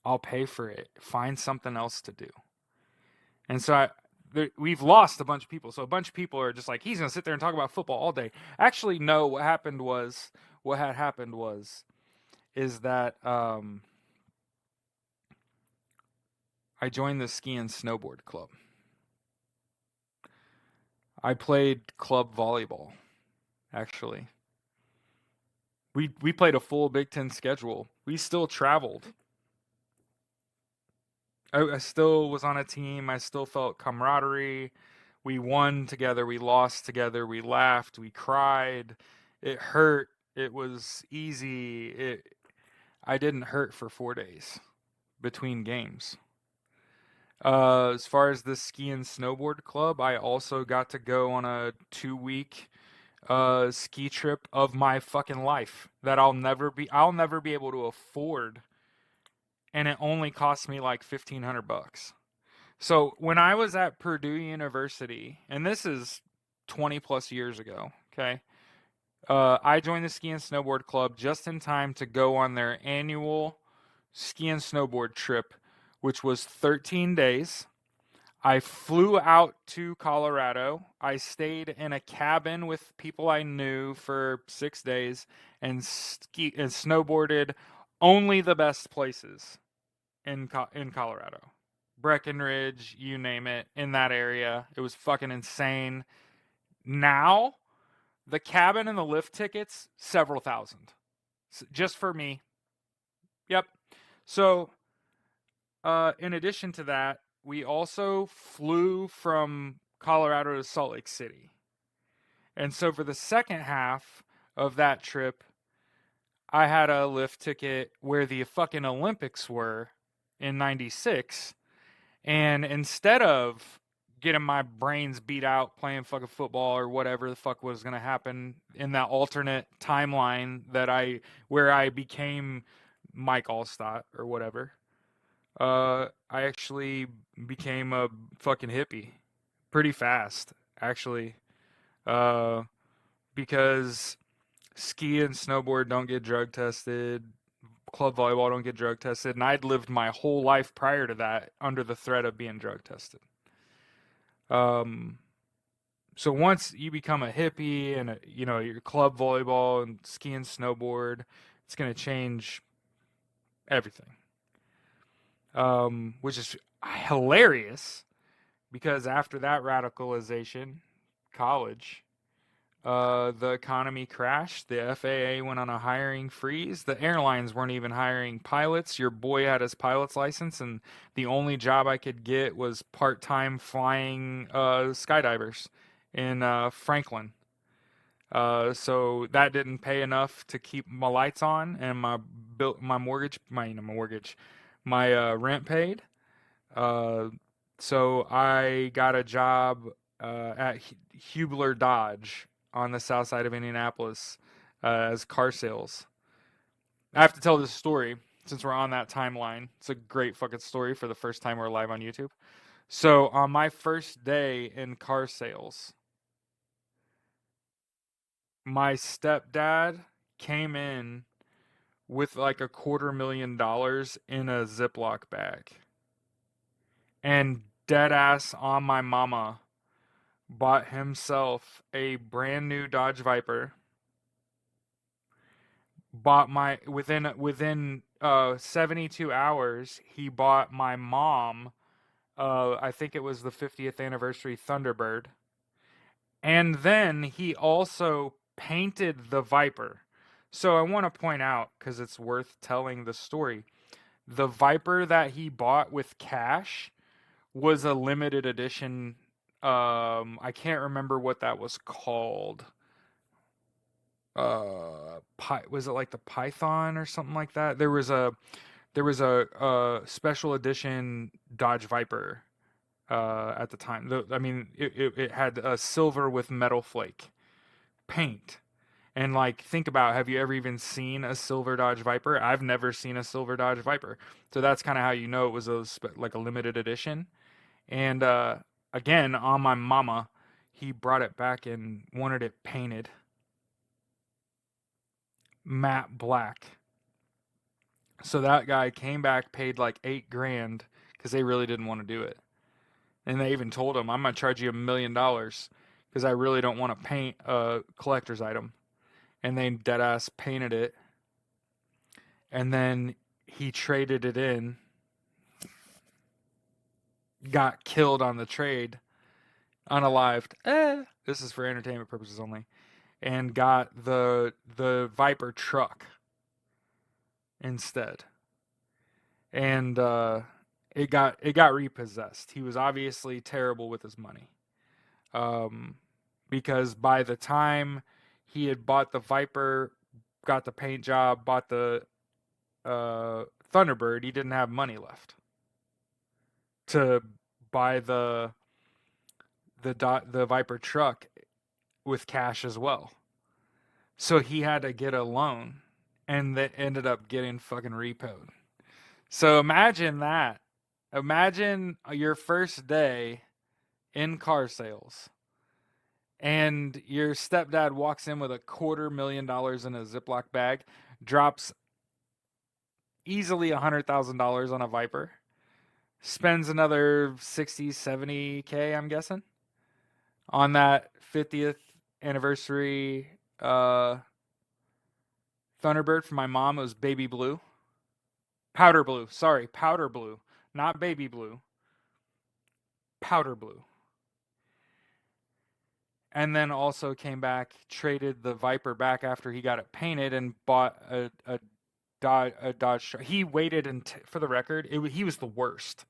I'll pay for it. Find something else to do. And so we've lost a bunch of people. So a bunch of people are just like, he's going to sit there and talk about football all day. Actually, no, what had happened was, is that I joined the ski and snowboard club. I played club volleyball, actually. We played a full Big Ten schedule. We still traveled. I still was on a team. I still felt camaraderie. We won together. We lost together. We laughed. We cried. It hurt. It was easy. I didn't hurt for 4 days between games. As far as the ski and snowboard club, I also got to go on a 2 week ski trip of my fucking life that I'll never be able to afford, and it only cost me like $1,500. So when I was at Purdue University, and this is 20 plus years ago, okay, I joined the ski and snowboard club just in time to go on their annual ski and snowboard trip, which was 13 days. I flew out to Colorado. I stayed in a cabin with people I knew for 6 days and snowboarded only the best places in Colorado. Breckenridge, you name it, in that area. It was fucking insane. Now, the cabin and the lift tickets, several thousand. Just for me. Yep. So, in addition to that, we also flew from Colorado to Salt Lake City. And so for the second half of that trip, I had a lift ticket where the fucking Olympics were in 96. And instead of getting my brains beat out playing fucking football or whatever the fuck was going to happen in that alternate timeline where I became Mike Allstott or whatever, I actually became a fucking hippie pretty fast, actually, because ski and snowboard don't get drug tested, club volleyball don't get drug tested, and I'd lived my whole life prior to that under the threat of being drug tested. So once you become a hippie and your club volleyball and ski and snowboard, it's gonna change everything. Which is hilarious because after that radicalization, college, the economy crashed. The FAA went on a hiring freeze. The airlines weren't even hiring pilots. Your boy had his pilot's license, and the only job I could get was part-time flying skydivers in Franklin. So that didn't pay enough to keep my lights on and my mortgage, my rent paid. Uh, so I got a job at Hubler Dodge on the south side of Indianapolis as car sales. I have to tell this story since we're on that timeline. It's a great fucking story for the first time we're live on YouTube. So on my first day in car sales, my stepdad came in with like $250,000 in a Ziploc bag and dead ass on my mama bought himself a brand new Dodge Viper. Bought my within 72 hours, he bought my mom I think it was the 50th anniversary Thunderbird. And then he also painted the Viper. So I want to point out, because it's worth telling the story, the Viper that he bought with cash was a limited edition. I can't remember what that was called. Was it like the Python or something like that? There was a special edition Dodge Viper at the time. It had a silver with metal flake paint. And like, think about, have you ever even seen a silver Dodge Viper? I've never seen a silver Dodge Viper. So that's kind of how you know it was like a limited edition. And again, on my mama, he brought it back and wanted it painted matte black. So that guy came back, paid like $8,000 because they really didn't want to do it. And they even told him, I'm going to charge you $1 million because I really don't want to paint a collector's item. And they dead ass painted it. And then he traded it in, got killed on the trade, unalived. This is for entertainment purposes only. And got the Viper truck instead. And it got repossessed. He was obviously terrible with his money. Because by the time he had bought the Viper, got the paint job, bought the Thunderbird, he didn't have money left to buy the Viper truck with cash as well. So he had to get a loan, and that ended up getting fucking repoed. So imagine that. Imagine your first day in car sales, and your stepdad walks in with $250,000 in a Ziploc bag, drops easily $100,000 on a Viper, spends another 60, 70K, I'm guessing, on that 50th anniversary Thunderbird for my mom. It was baby blue. Powder blue. Sorry, powder blue. Not baby blue. Powder blue. And then also came back, traded the Viper back after he got it painted, and bought a Dodge. He waited for the record, he was the worst.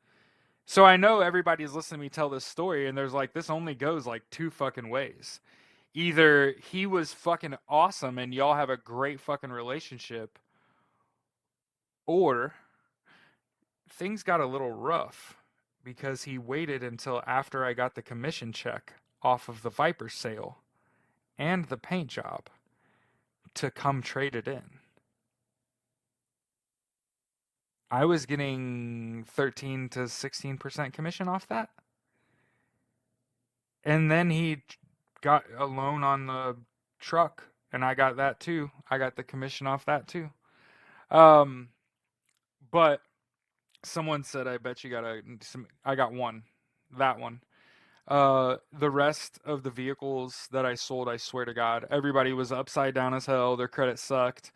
So I know everybody's listening to me tell this story, and there's like, this only goes like two fucking ways. Either he was fucking awesome and y'all have a great fucking relationship, or things got a little rough because he waited until after I got the commission check off of the Viper sale and the paint job to come trade it in. I was getting 13 to 16% commission off that. And then he got a loan on the truck, and I got that too. I got the commission off that too. But someone said, I bet you I got one. That one. The rest of the vehicles that I sold, I swear to God, everybody was upside down as hell. Their credit sucked.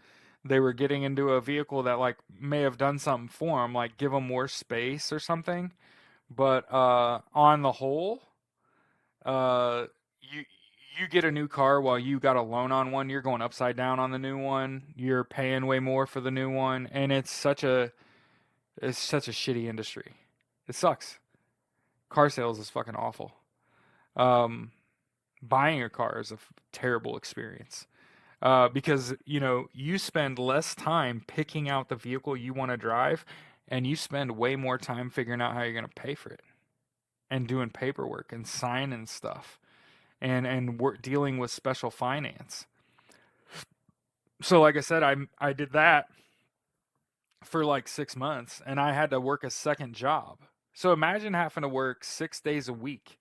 They were getting into a vehicle that like may have done something for them, like give them more space or something. But on the whole, you get a new car while you got a loan on one. You're going upside down on the new one. You're paying way more for the new one, and it's such a shitty industry. It sucks. Car sales is fucking awful. buying a car is a terrible experience. Because you spend less time picking out the vehicle you want to drive, and you spend way more time figuring out how you're going to pay for it and doing paperwork and signing stuff and dealing with special finance. So, like I said, I did that for like 6 months, and I had to work a second job. So imagine having to work 6 days a week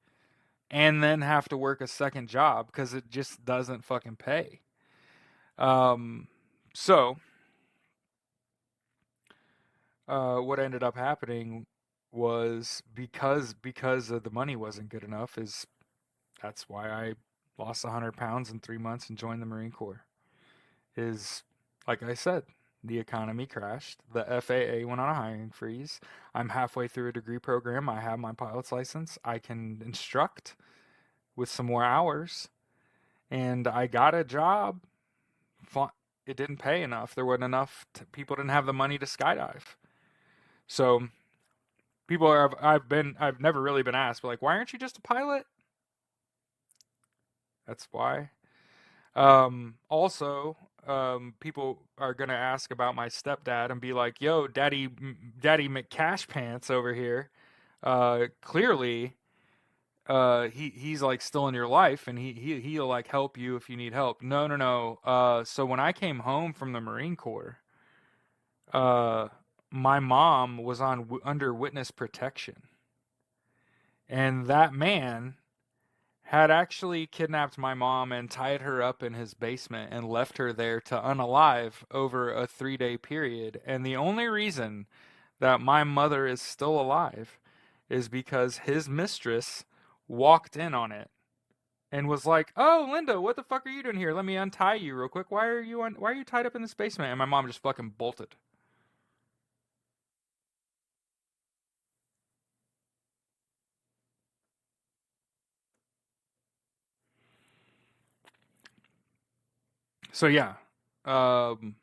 and then have to work a second job because it just doesn't fucking pay. Um, so what ended up happening was because of the money wasn't good enough. That's why I lost 100 pounds in 3 months and joined the Marine Corps. Is like I said, the economy crashed. The FAA went on a hiring freeze. I'm halfway through a degree program. I have my pilot's license. I can instruct with some more hours, and I got a job. It didn't pay enough. There wasn't enough. People didn't have the money to skydive. So I've never really been asked, but like, why aren't you just a pilot? That's why. Also, people are gonna ask about my stepdad and be like, "Yo, Daddy McCash Pants over here. Clearly, he's like still in your life, and he'll like help you if you need help." No, no, no. So when I came home from the Marine Corps, uh, my mom was under witness protection, and that man had actually kidnapped my mom and tied her up in his basement and left her there to unalive over a 3-day period. And the only reason that my mother is still alive is because his mistress walked in on it and was like, "Oh, Linda, what the fuck are you doing here? Let me untie you real quick. Why are you tied up in this basement?" And my mom just fucking bolted. So yeah, um,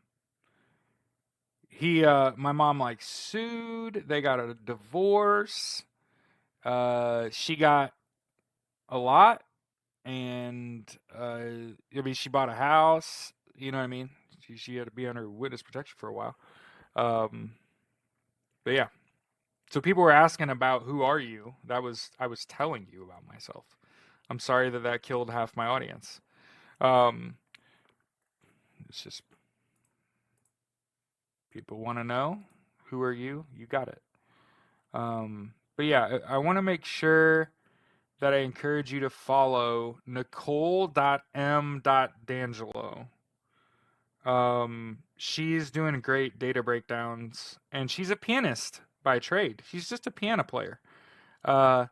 my mom like sued. They got a divorce. She got a lot, and I mean, she bought a house. You know what I mean? She had to be under witness protection for a while. Um, but yeah, so people were asking about who are you? I was telling you about myself. I'm sorry that that killed half my audience. Um, it's just people want to know who are you. You got it. But yeah, I want to make sure that I encourage you to follow Nicole.m.D'Angelo. She's doing great data breakdowns, and she's a pianist by trade. She's just a piano player. Uh,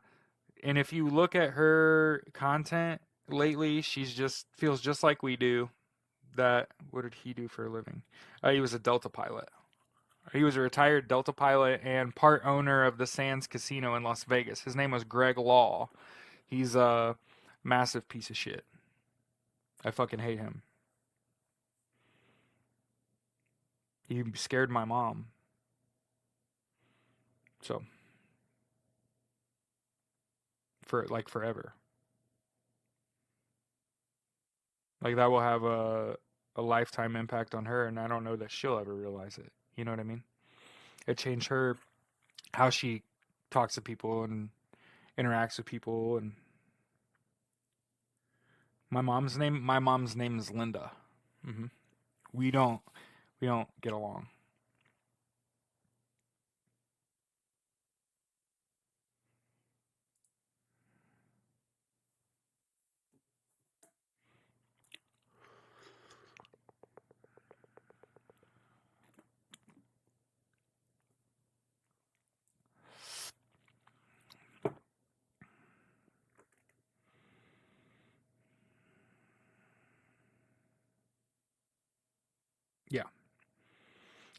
and if you look at her content lately, she's just feels just like we do. That what did he do for a living? He was a Delta pilot. He was a retired Delta pilot and part owner of the Sands Casino in Las Vegas. His name was Greg Law. He's a massive piece of shit. I fucking hate him. He scared my mom. So, for like forever. Like that will have a lifetime impact on her, and I don't know that she'll ever realize it. You know what I mean? It changed her how she talks to people and interacts with people. And my mom's name is Linda. Hmm. We don't we don't get along. Yeah,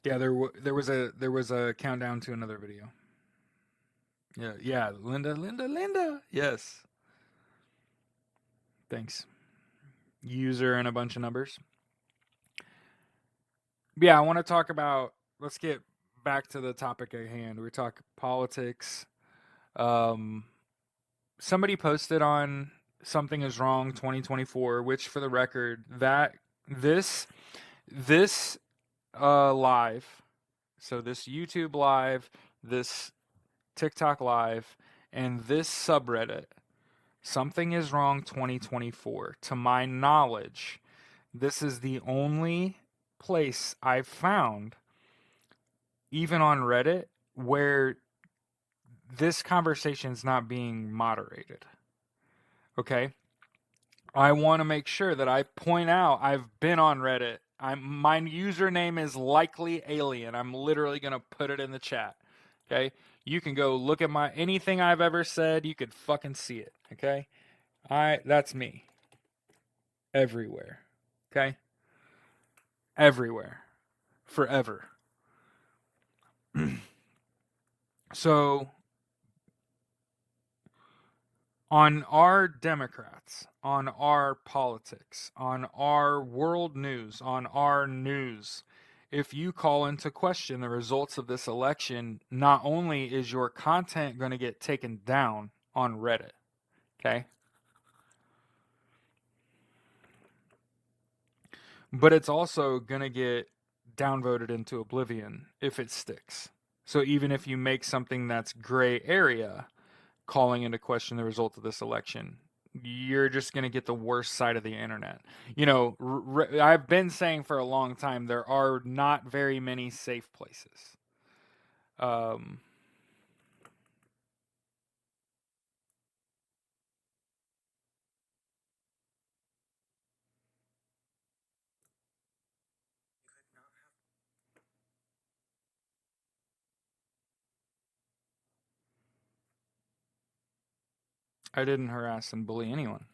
yeah. There was a countdown to another video. Yeah, yeah. Linda, Linda, Linda. Yes. Thanks. User and a bunch of numbers. Yeah, I want to talk about. Let's get back to the topic at hand. We talk politics. Um, somebody posted on Something is wrong 2024, which for the record, that this live, so this YouTube live, this TikTok live, and this subreddit, something is wrong 2024. To my knowledge, this is the only place I've found, even on Reddit, where this conversation is not being moderated. Okay? I want to make sure that I point out I've been on Reddit. My username is likely alien. I'm literally going to put it in the chat. Okay? You can go look at anything I've ever said, you could fucking see it, okay? That's me. Everywhere. Okay? Everywhere. Forever. So on our Democrats, on our politics, on our world news, on our news, if you call into question the results of this election, not only is your content going to get taken down on Reddit, okay? But it's also going to get downvoted into oblivion if it sticks. So even if you make something that's gray area, calling into question the result of this election, you're just going to get the worst side of the internet. You know, I've been saying for a long time there are not very many safe places. I didn't harass and bully anyone.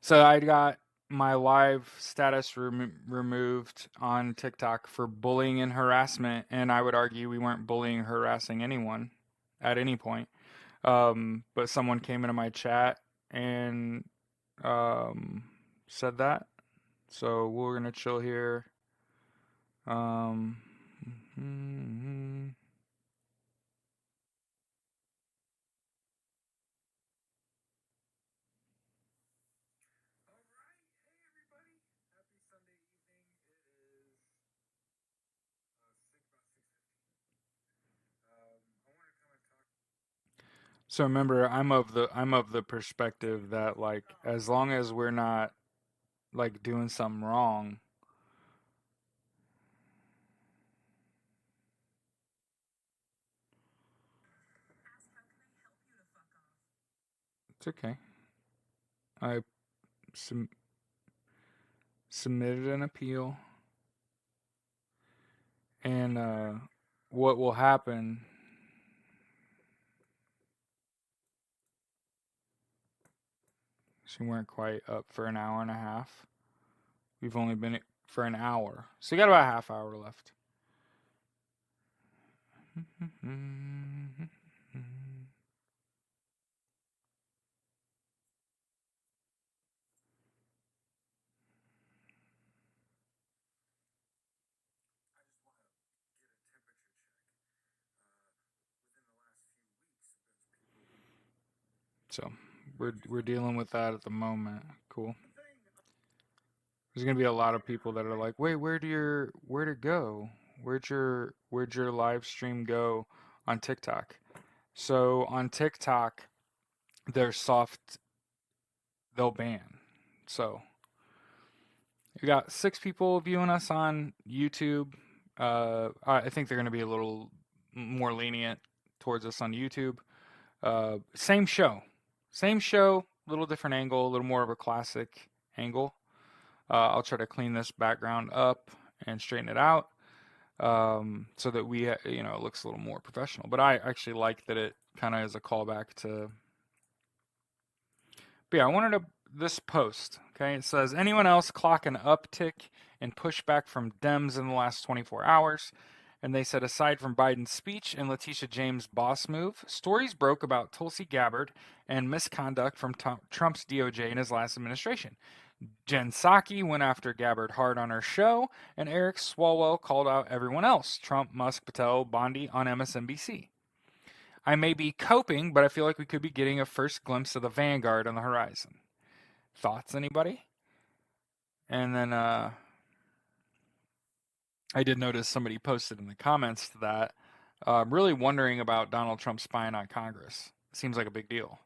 So I got my live status removed on TikTok for bullying and harassment, and I would argue we weren't bullying or harassing anyone at any point. But someone came into my chat and said that. So we're gonna chill here. So remember, I'm of the perspective that, like, as long as we're not like doing something wrong, it's okay. I submitted an appeal, and what will happen? She weren't quite up for an hour and a half. We've only been for an hour, so you got about a half hour left. So we're dealing with that at the moment. Cool. There's gonna be a lot of people that are like, wait, where'd it go? Where'd your live stream go on TikTok? So on TikTok, they're soft. They'll ban. So we got 6 people viewing us on YouTube. I think they're gonna be a little more lenient towards us on YouTube. Same show, little different angle, a little more of a classic angle. I'll try to clean this background up and straighten it out, so that it looks a little more professional. But I actually like that it kind of is a callback to. But yeah, I wanted this post. Okay, it says, anyone else clock an uptick in pushback from Dems in the last 24 hours? And they said, aside from Biden's speech and Letitia James' boss move, stories broke about Tulsi Gabbard and misconduct from Trump's DOJ in his last administration. Jen Psaki went after Gabbard hard on her show, and Eric Swalwell called out everyone else, Trump, Musk, Patel, Bondi on MSNBC. I may be coping, but I feel like we could be getting a first glimpse of the Vanguard on the horizon. Thoughts, anybody? And then I did notice somebody posted in the comments to that, really wondering about Donald Trump spying on Congress. Seems like a big deal.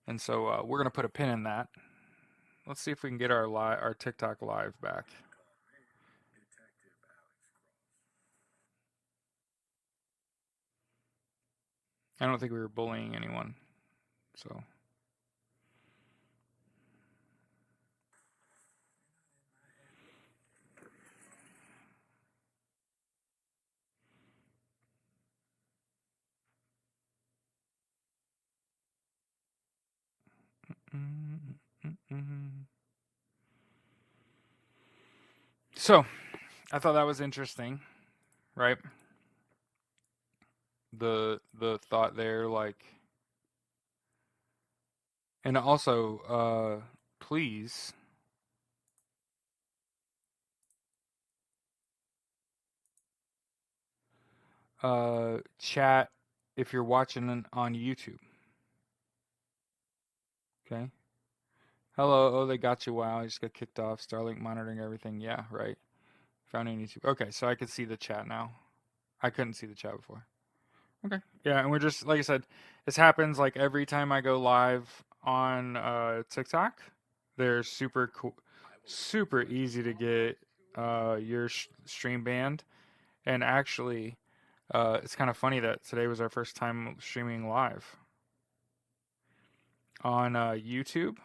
And so we're going to put a pin in that. Let's see if we can get our TikTok live back. I don't think we were bullying anyone, so. So, I thought that was interesting, right? The thought there, like, and also, please, chat if you're watching on YouTube. Okay. Hello. Oh, they got you. Wow. I just got kicked off. Starlink monitoring everything. Yeah, right. Found on YouTube. Okay, so I could see the chat now. I couldn't see the chat before. Okay. Yeah, and we're just like I said, this happens like every time I go live on TikTok. They're super cool, super easy to get your stream banned. And actually, it's kind of funny that today was our first time streaming live on YouTube.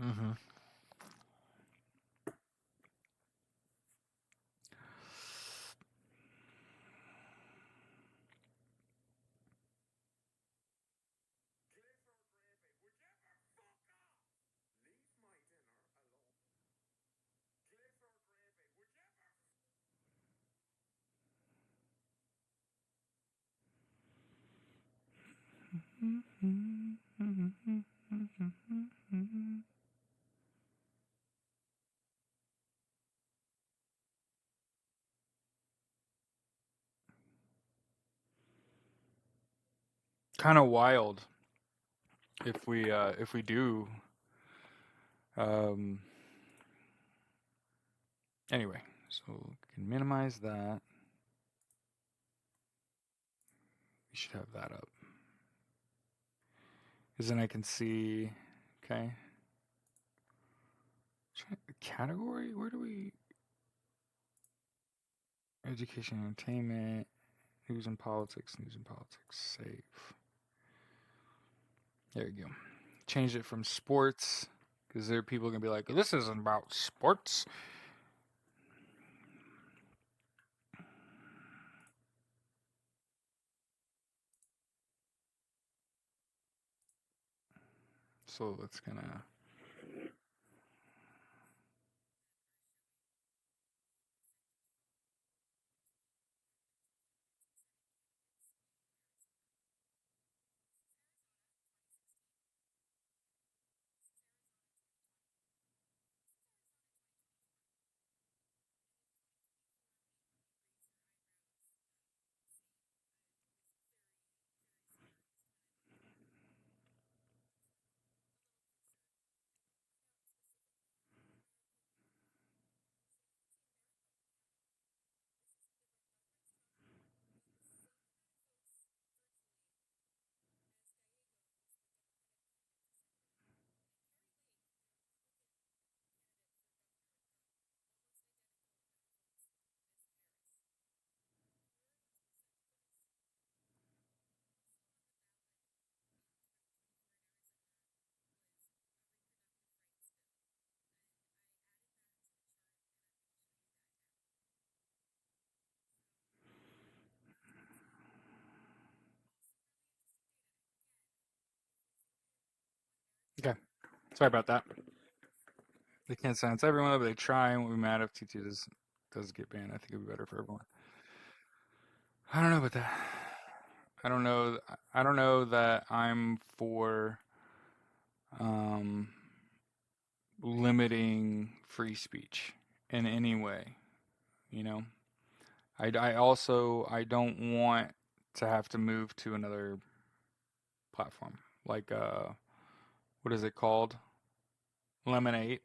Mm-hmm. Kind of wild if we do. Um, anyway, so we can minimize that. We should have that up. Because then I can see, okay. Category? Where do we? Education, entertainment, news and politics, save. There you go. Change it from sports, because there are people going to be like, this isn't about sports. So that's going to. Okay. Sorry about that. They can't silence everyone, but they try and we'll be mad if T2 does. does get banned. I think it'd be better for everyone. I don't know about that. I don't know. I don't know that I'm for um, limiting free speech in any way. You know, I also I don't want to have to move to another platform like what is it called? Lemonade.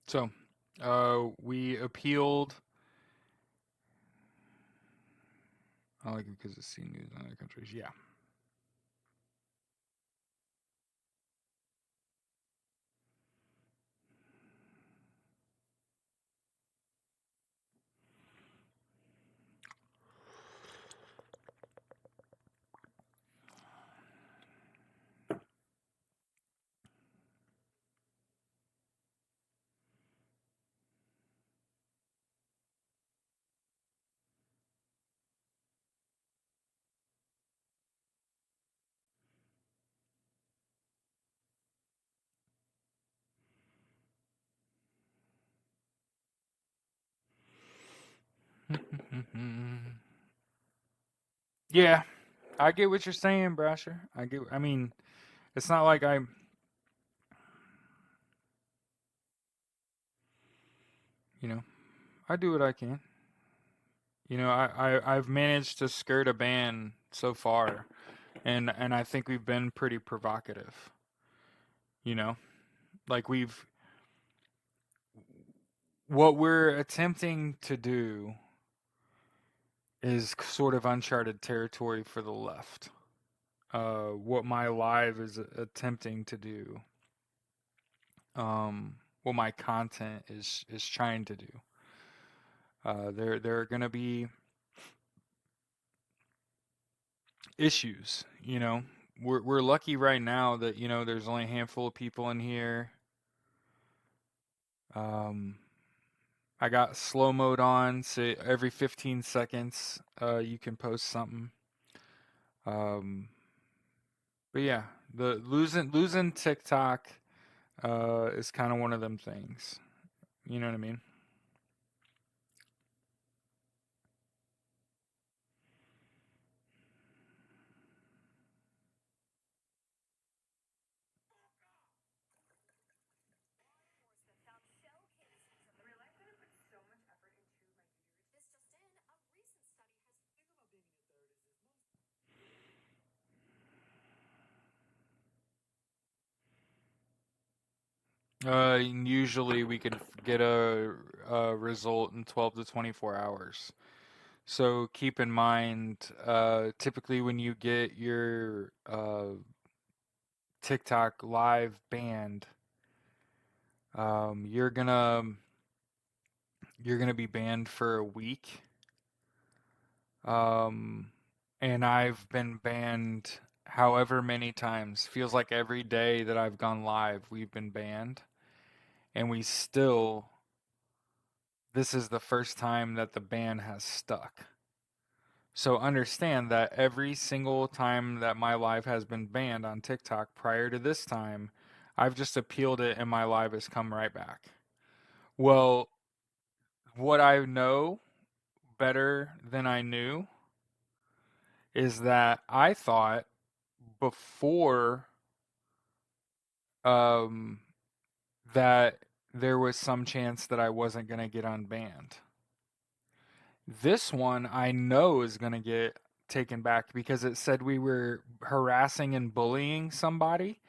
So, we appealed. I like it because it's seen news in other countries. Yeah. Yeah, I get what you're saying, Brasher. I get. I mean, it's not like you know, I do what I can. I've managed to skirt a ban so far, and I think we've been pretty provocative. You know, like what we're attempting to do is sort of uncharted territory for the left. What my live is attempting to do, what my content is trying to do. There are going to be issues. We're lucky right now that there's only a handful of people in here. Um, I got slow mode on, so every 15 seconds, you can post something. Um, but yeah, the losing TikTok is kind of one of them things. You know what I mean? Usually we can get a result in 12 to 24 hours. So keep in mind, typically when you get your TikTok live banned, um, you're gonna you're gonna be banned for a week. Um, and I've been banned however many times. Feels like every day that I've gone live, we've been banned, and we still. This is the first time that the ban has stuck. So understand that every single time that my live has been banned on TikTok prior to this time, I've just appealed it and my live has come right back. Well, what I know better than I knew is that I thought before um, that there was some chance that I wasn't going to get unbanned. This one I know is going to get taken back because it said we were harassing and bullying somebody,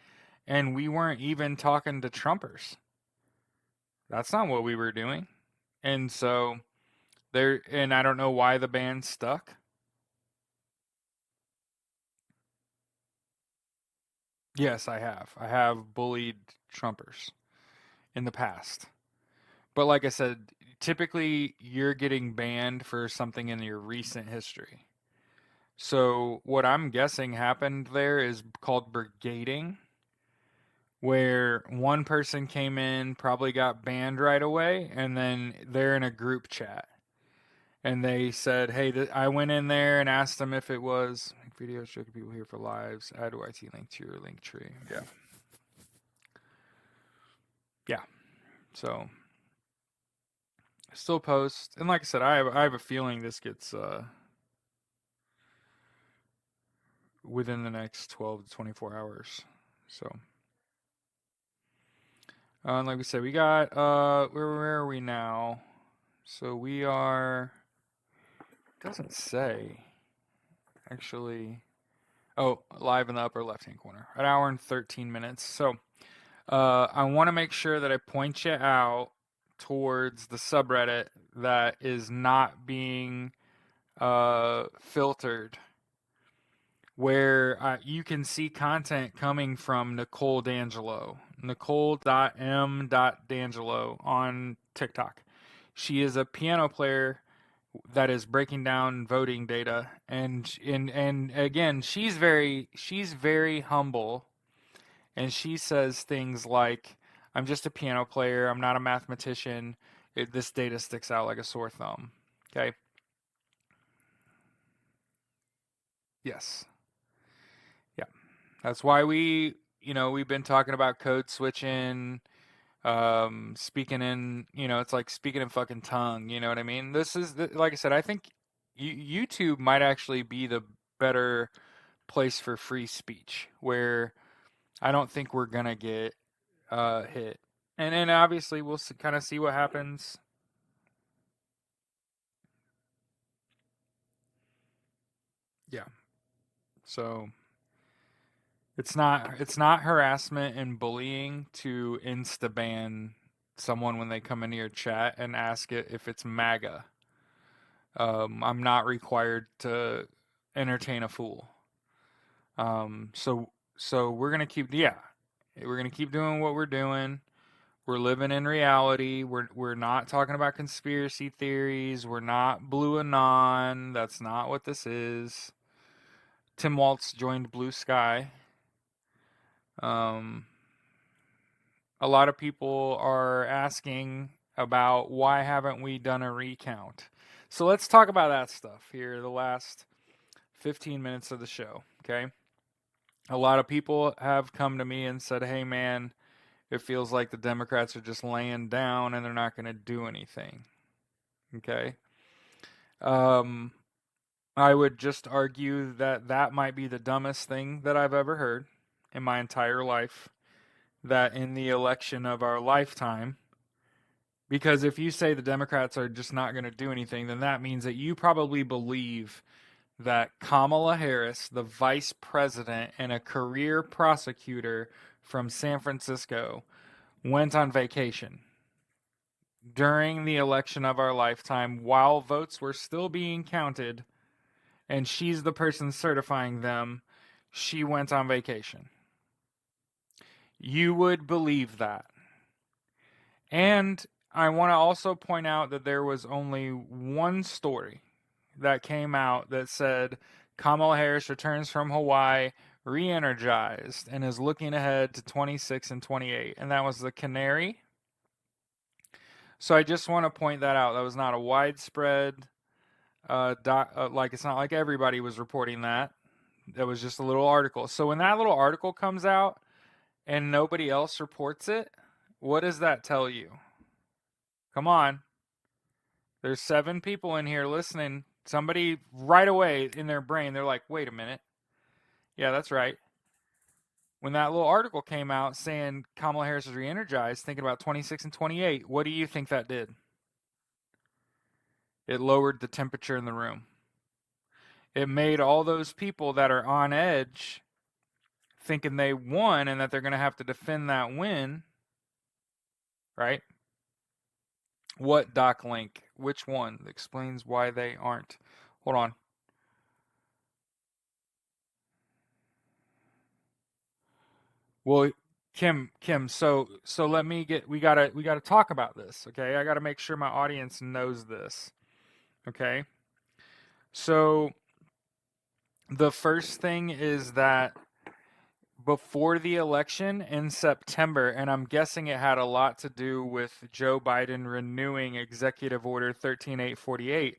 and we weren't even talking to Trumpers. That's not what we were doing. And so and I don't know why the ban stuck. Yes, I have. I have bullied Trumpers in the past. But like I said, typically you're getting banned for something in your recent history. So what I'm guessing happened there is called brigading, where one person came in, probably got banned right away, and then they're in a group chat. and they said, "Hey, I went in there and asked them if it was videos tricking people here for lives. Add YT link to your link tree." Yeah, yeah. So still post, and like I said, I have a feeling this gets within the next 12 to 24 hours. So, like we said, we got where are we now? So we are. Doesn't say actually. Oh, live in the upper left hand corner. An hour and 13 minutes. So I want to make sure that I point you out towards the subreddit that is not being filtered, where you can see content coming from Nicole D'Angelo, Nicole.m.D'Angelo on TikTok. She is a piano player that is breaking down voting data, and again, she's very humble, and she says things like, "I'm just a piano player. I'm not a mathematician. This data sticks out like a sore thumb." Okay. Yes. Yeah. That's why we've been talking about code switching, speaking in, it's like speaking in fucking tongue. You know what I mean? Like I said, I think YouTube might actually be the better place for free speech, where I don't think we're gonna get hit. And then obviously we'll kind of see what happens. Yeah. So it's not harassment and bullying to insta ban someone when they come into your chat and ask it if it's MAGA. I'm not required to entertain a fool. So we're gonna keep doing what we're doing. We're living in reality. We're not talking about conspiracy theories. We're not Blue Anon. That's not what this is. Tim Waltz joined Blue Sky. Um, a lot of people are asking about why haven't we done a recount. So let's talk about that stuff here. The last 15 minutes of the show. Okay. A lot of people have come to me and said, "Hey, man, it feels like the Democrats are just laying down and they're not going to do anything." Okay. Um, I would just argue that that might be the dumbest thing that I've ever heard in my entire life. That in the election of our lifetime, because if you say the Democrats are just not going to do anything, then that means that you probably believe that Kamala Harris, the vice president and a career prosecutor from San Francisco, went on vacation during the election of our lifetime while votes were still being counted, and she's the person certifying them. She went on vacation. You would believe that. And I want to also point out that there was only one story that came out that said Kamala Harris returns from Hawaii re-energized and is looking ahead to 26 and 28, and that was the Canary. So I just want to point that out. That was not a widespread like, it's not like everybody was reporting that. That was just a little article. So when that little article comes out and nobody else reports it, what does that tell you? Come on. There's 7 people in here listening. Somebody right away in their brain, they're like, "Wait a minute. Yeah, that's right." When that little article came out saying Kamala Harris is re-energized, thinking about 26 and 28, what do you think that did? It lowered the temperature in the room. It made all those people that are on edge thinking they won and that they're going to have to defend that win, right? What doc link? Which one? Explains why they aren't. Hold on. Well, Kim, so let me get we gotta talk about this, okay? I gotta make sure my audience knows this. Okay? So the first thing is that before the election in September, and I'm guessing it had a lot to do with Joe Biden renewing Executive Order 13848,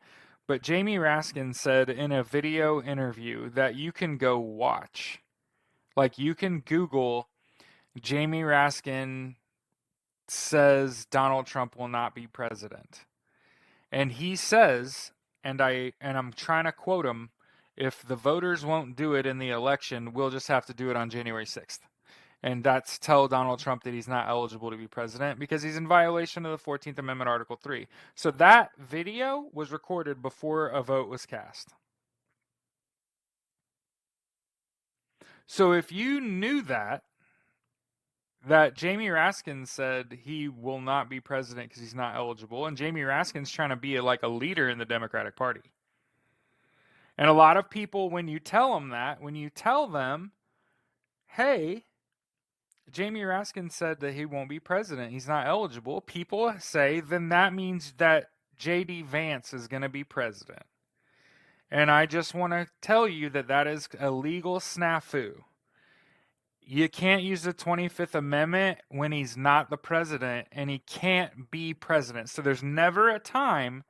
But Jamie Raskin said in a video interview that you can go watch. Like, you can Google Jamie Raskin says Donald Trump will not be president. And he says, and I'm trying to quote him, if the voters won't do it in the election, we'll just have to do it on January 6th. And that's tell Donald Trump that he's not eligible to be president because he's in violation of the 14th Amendment, Article 3. So that video was recorded before a vote was cast. So if you knew that Jamie Raskin said he will not be president because he's not eligible, and Jamie Raskin's trying to be like a leader in the Democratic Party. And a lot of people, when you tell them, hey, Jamie Raskin said that he won't be president, he's not eligible, people say, then that means that J.D. Vance is going to be president. And I just want to tell you that that is a legal snafu. You can't use the 25th Amendment when he's not the president, and he can't be president. So there's never a time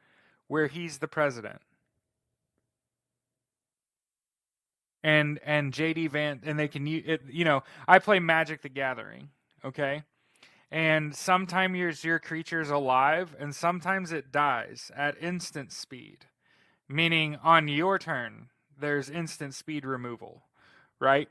where he's the president. And JD Vance, and they can use it, I play Magic the Gathering, okay? And sometimes your creature's alive, and sometimes it dies at instant speed. Meaning on your turn, there's instant speed removal, right?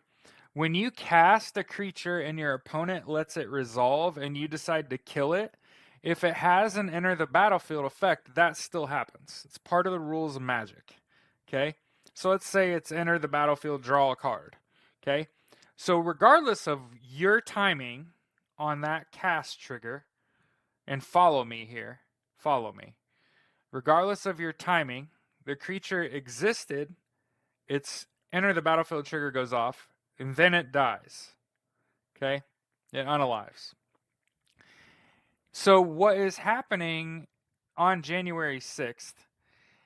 When you cast a creature and your opponent lets it resolve and you decide to kill it, if it has an enter the battlefield effect, that still happens. It's part of the rules of Magic, okay? So let's say it's enter the battlefield, draw a card, okay? So regardless of your timing on that cast trigger, and follow me here, follow me. Regardless of your timing, the creature existed, its enter the battlefield trigger goes off, and then it dies, okay? It unalives. So what is happening on January 6th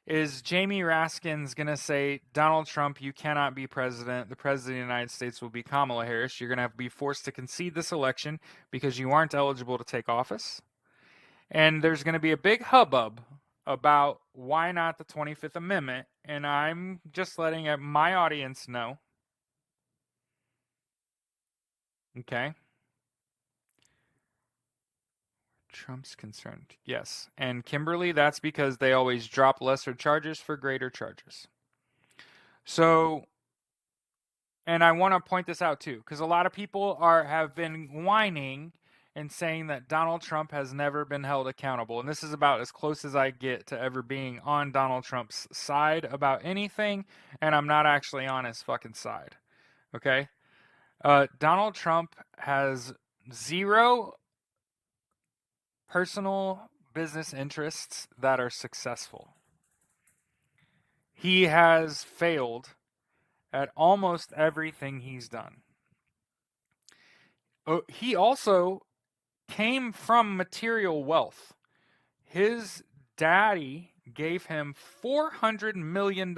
is Jamie Raskin's going to say, Donald Trump, you cannot be president. The president of the United States will be Kamala Harris. You're going to have to be forced to concede this election because you aren't eligible to take office. And there's going to be a big hubbub about why not the 25th Amendment. And I'm just letting my audience know. Okay. Trump's concerned. Yes. And Kimberly, that's because they always drop lesser charges for greater charges. So, and I want to point this out too, because a lot of people have been whining and saying that Donald Trump has never been held accountable. And this is about as close as I get to ever being on Donald Trump's side about anything. And I'm not actually on his fucking side. Okay. Donald Trump has zero personal business interests that are successful. He has failed at almost everything he's done. He also came from material wealth. His daddy gave him $400 million.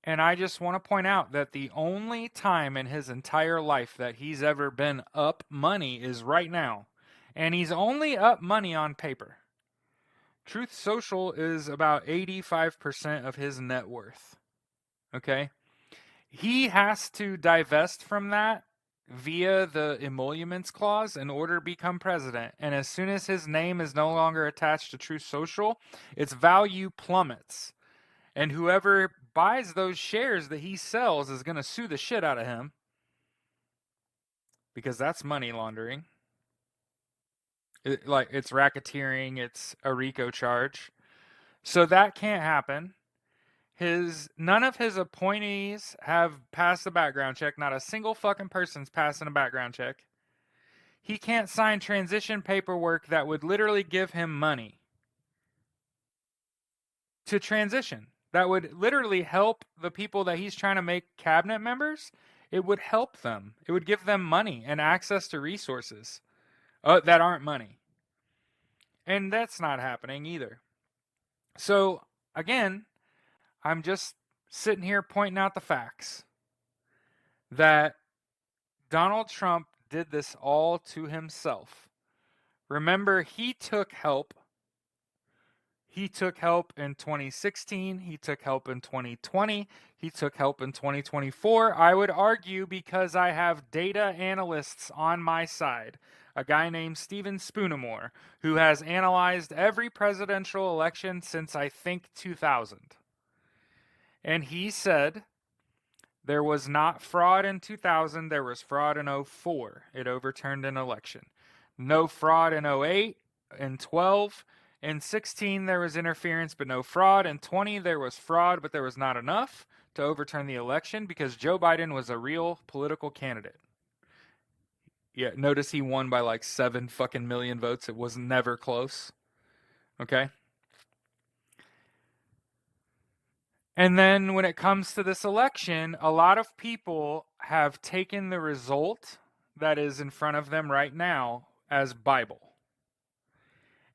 And I just want to point out that the only time in his entire life that he's ever been up money is right now. And he's only up money on paper. Truth Social is about 85% of his net worth. Okay? He has to divest from that via the emoluments clause in order to become president. And as soon as his name is no longer attached to Truth Social, its value plummets. And whoever buys those shares that he sells is going to sue the shit out of him. Because that's money laundering. It's racketeering, it's a RICO charge. So that can't happen. None of his appointees have passed a background check. Not a single fucking person's passing a background check. He can't sign transition paperwork that would literally give him money to transition. That would literally help the people that he's trying to make cabinet members. It would help them. It would give them money and access to resources that aren't money. And that's not happening either. So, again, I'm just sitting here pointing out the facts that Donald Trump did this all to himself. Remember, he took help. He took help in 2016. He took help in 2020. He took help in 2024. I would argue because I have data analysts on my side. A guy named Steven Spoonamore, who has analyzed every presidential election since I think 2000. And he said there was not fraud in 2000, there was fraud in 04. It overturned an election. No fraud in 08, in 12. In 16, there was interference, but no fraud. In 20, there was fraud, but there was not enough to overturn the election because Joe Biden was a real political candidate. Yeah, notice he won by like 7 fucking million votes. It was never close. Okay? And then when it comes to this election, a lot of people have taken the result that is in front of them right now as Bible.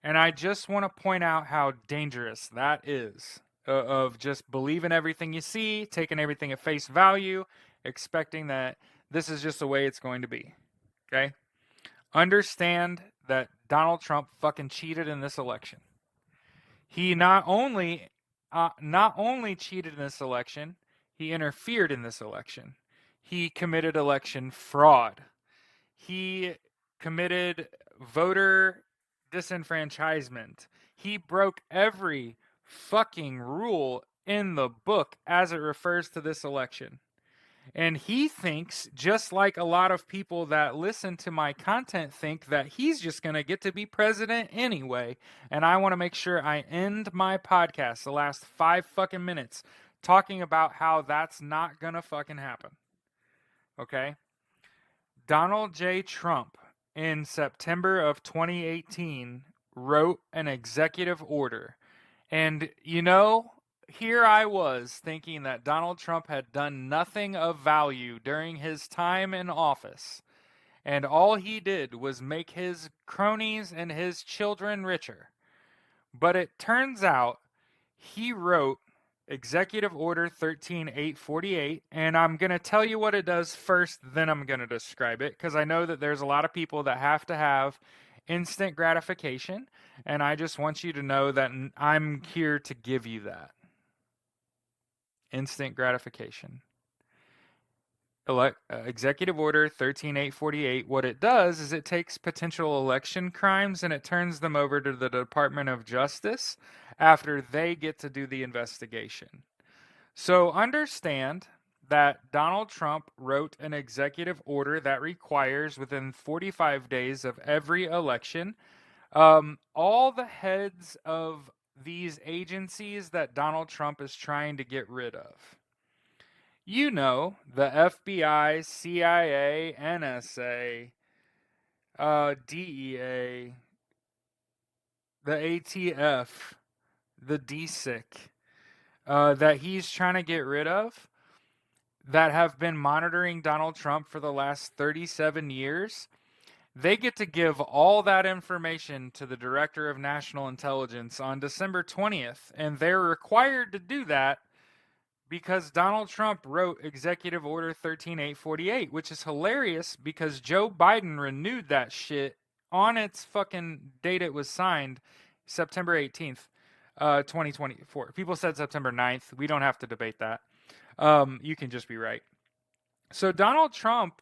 And I just want to point out how dangerous that is of just believing everything you see, taking everything at face value, expecting that this is just the way it's going to be. Okay? Understand that Donald Trump fucking cheated in this election. He not only cheated in this election, he interfered in this election. He committed election fraud. He committed voter disenfranchisement. He broke every fucking rule in the book as it refers to this election. And he thinks, just like a lot of people that listen to my content think, that he's just going to get to be president anyway. And I want to make sure I end my podcast, the last 5 fucking minutes, talking about how that's not going to fucking happen. Okay? Donald J. Trump, in September of 2018, wrote an executive order. And, you know, here I was thinking that Donald Trump had done nothing of value during his time in office. And all he did was make his cronies and his children richer. But it turns out he wrote Executive Order 13848, and I'm going to tell you what it does first, then I'm going to describe it, because I know that there's a lot of people that have to have instant gratification, and I just want you to know that I'm here to give you that. Instant gratification. Executive Order 13848, what it does is it takes potential election crimes and it turns them over to the Department of Justice after they get to do the investigation. So understand that Donald Trump wrote an executive order that requires within 45 days of every election, all the heads of these agencies that Donald Trump is trying to get rid of. You know, the FBI, CIA, NSA, DEA, the ATF, the DSIC, that he's trying to get rid of, that have been monitoring Donald Trump for the last 37 years. They get to give all that information to the Director of National Intelligence on December 20th, and they're required to do that because Donald Trump wrote Executive Order 13848, which is hilarious because Joe Biden renewed that shit on its fucking date it was signed, September 18th, 2024. People said September 9th. We don't have to debate that. You can just be right. So Donald Trump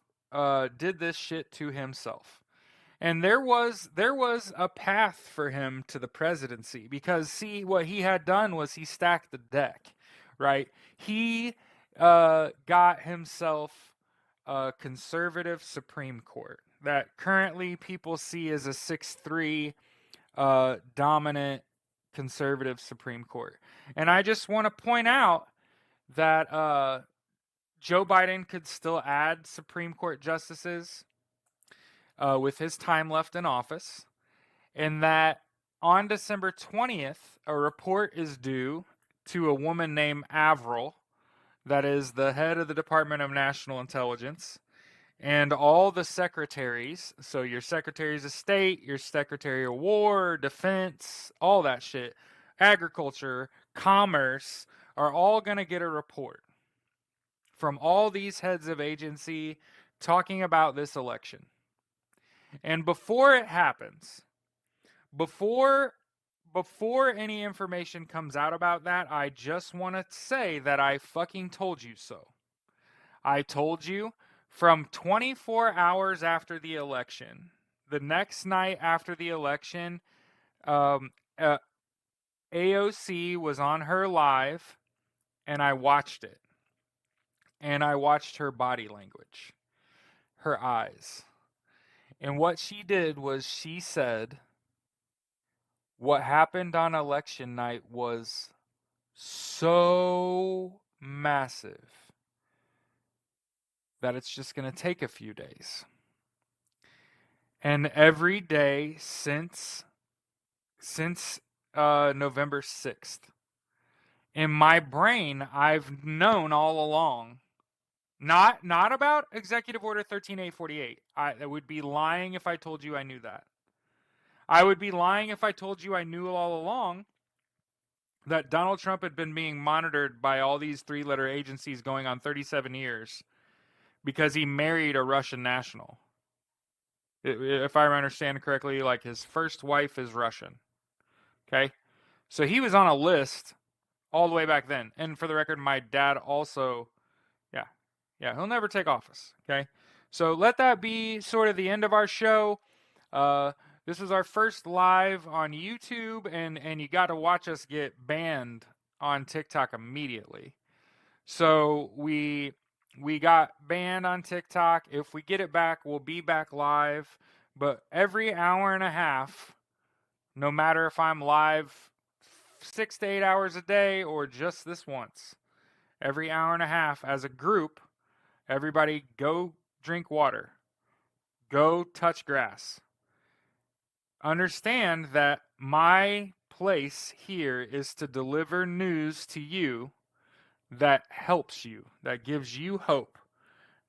did this shit to himself. And there was a path for him to the presidency because, see, what he had done was he stacked the deck. Right? He got himself a conservative Supreme Court that currently people see as a 6-3 dominant conservative Supreme Court. And I just want to point out that Joe Biden could still add Supreme Court justices with his time left in office, and that on December 20th, a report is due to a woman named Avril, that is the head of the Department of National Intelligence, and all the secretaries, so your secretaries of state, your secretary of war, defense, all that shit, agriculture, commerce, are all going to get a report from all these heads of agency talking about this election. And before it happens, before before any information comes out about that, I just want to say that I fucking told you so. I told you from 24 hours after the election, the next night after the election, um, uh, AOC was on her live, and I watched it. And I watched her body language, her eyes. And what she did was she said, what happened on election night was so massive that it's just going to take a few days. And every day since November 6th, in my brain, I've known all along, not about Executive Order 13848. I would be lying if I told you I knew that. I would be lying if I told you I knew all along that Donald Trump had been being monitored by all these three-letter agencies going on 37 years because he married a Russian national. If I understand correctly, like his first wife is Russian. Okay? So he was on a list all the way back then. And for the record, my dad also, yeah, he'll never take office. Okay? So let that be sort of the end of our show. This is our first live on YouTube, and you got to watch us get banned on TikTok immediately. So we got banned on TikTok. If we get it back, we'll be back live. But every hour and a half, no matter if I'm live 6 to 8 hours a day or just this once, every hour and a half as a group, everybody go drink water. Go touch grass. Understand that my place here is to deliver news to you that helps you, that gives you hope,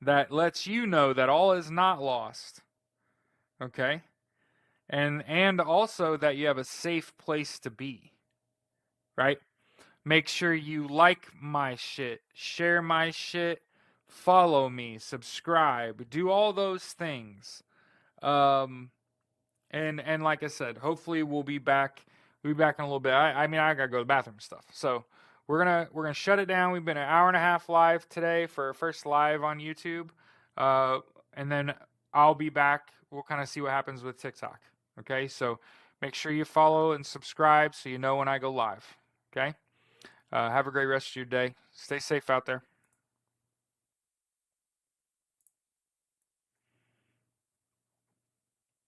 that lets you know that all is not lost. Okay? And also that you have a safe place to be. Right? Make sure you like my shit, share my shit, follow me, subscribe, do all those things. And like I said, hopefully we'll be back. We'll be back in a little bit. I mean, I gotta go to the bathroom and stuff. So we're gonna shut it down. We've been an hour and a half live today for our first live on YouTube, and then I'll be back. We'll kind of see what happens with TikTok. Okay, so make sure you follow and subscribe so you know when I go live. Okay, have a great rest of your day. Stay safe out there.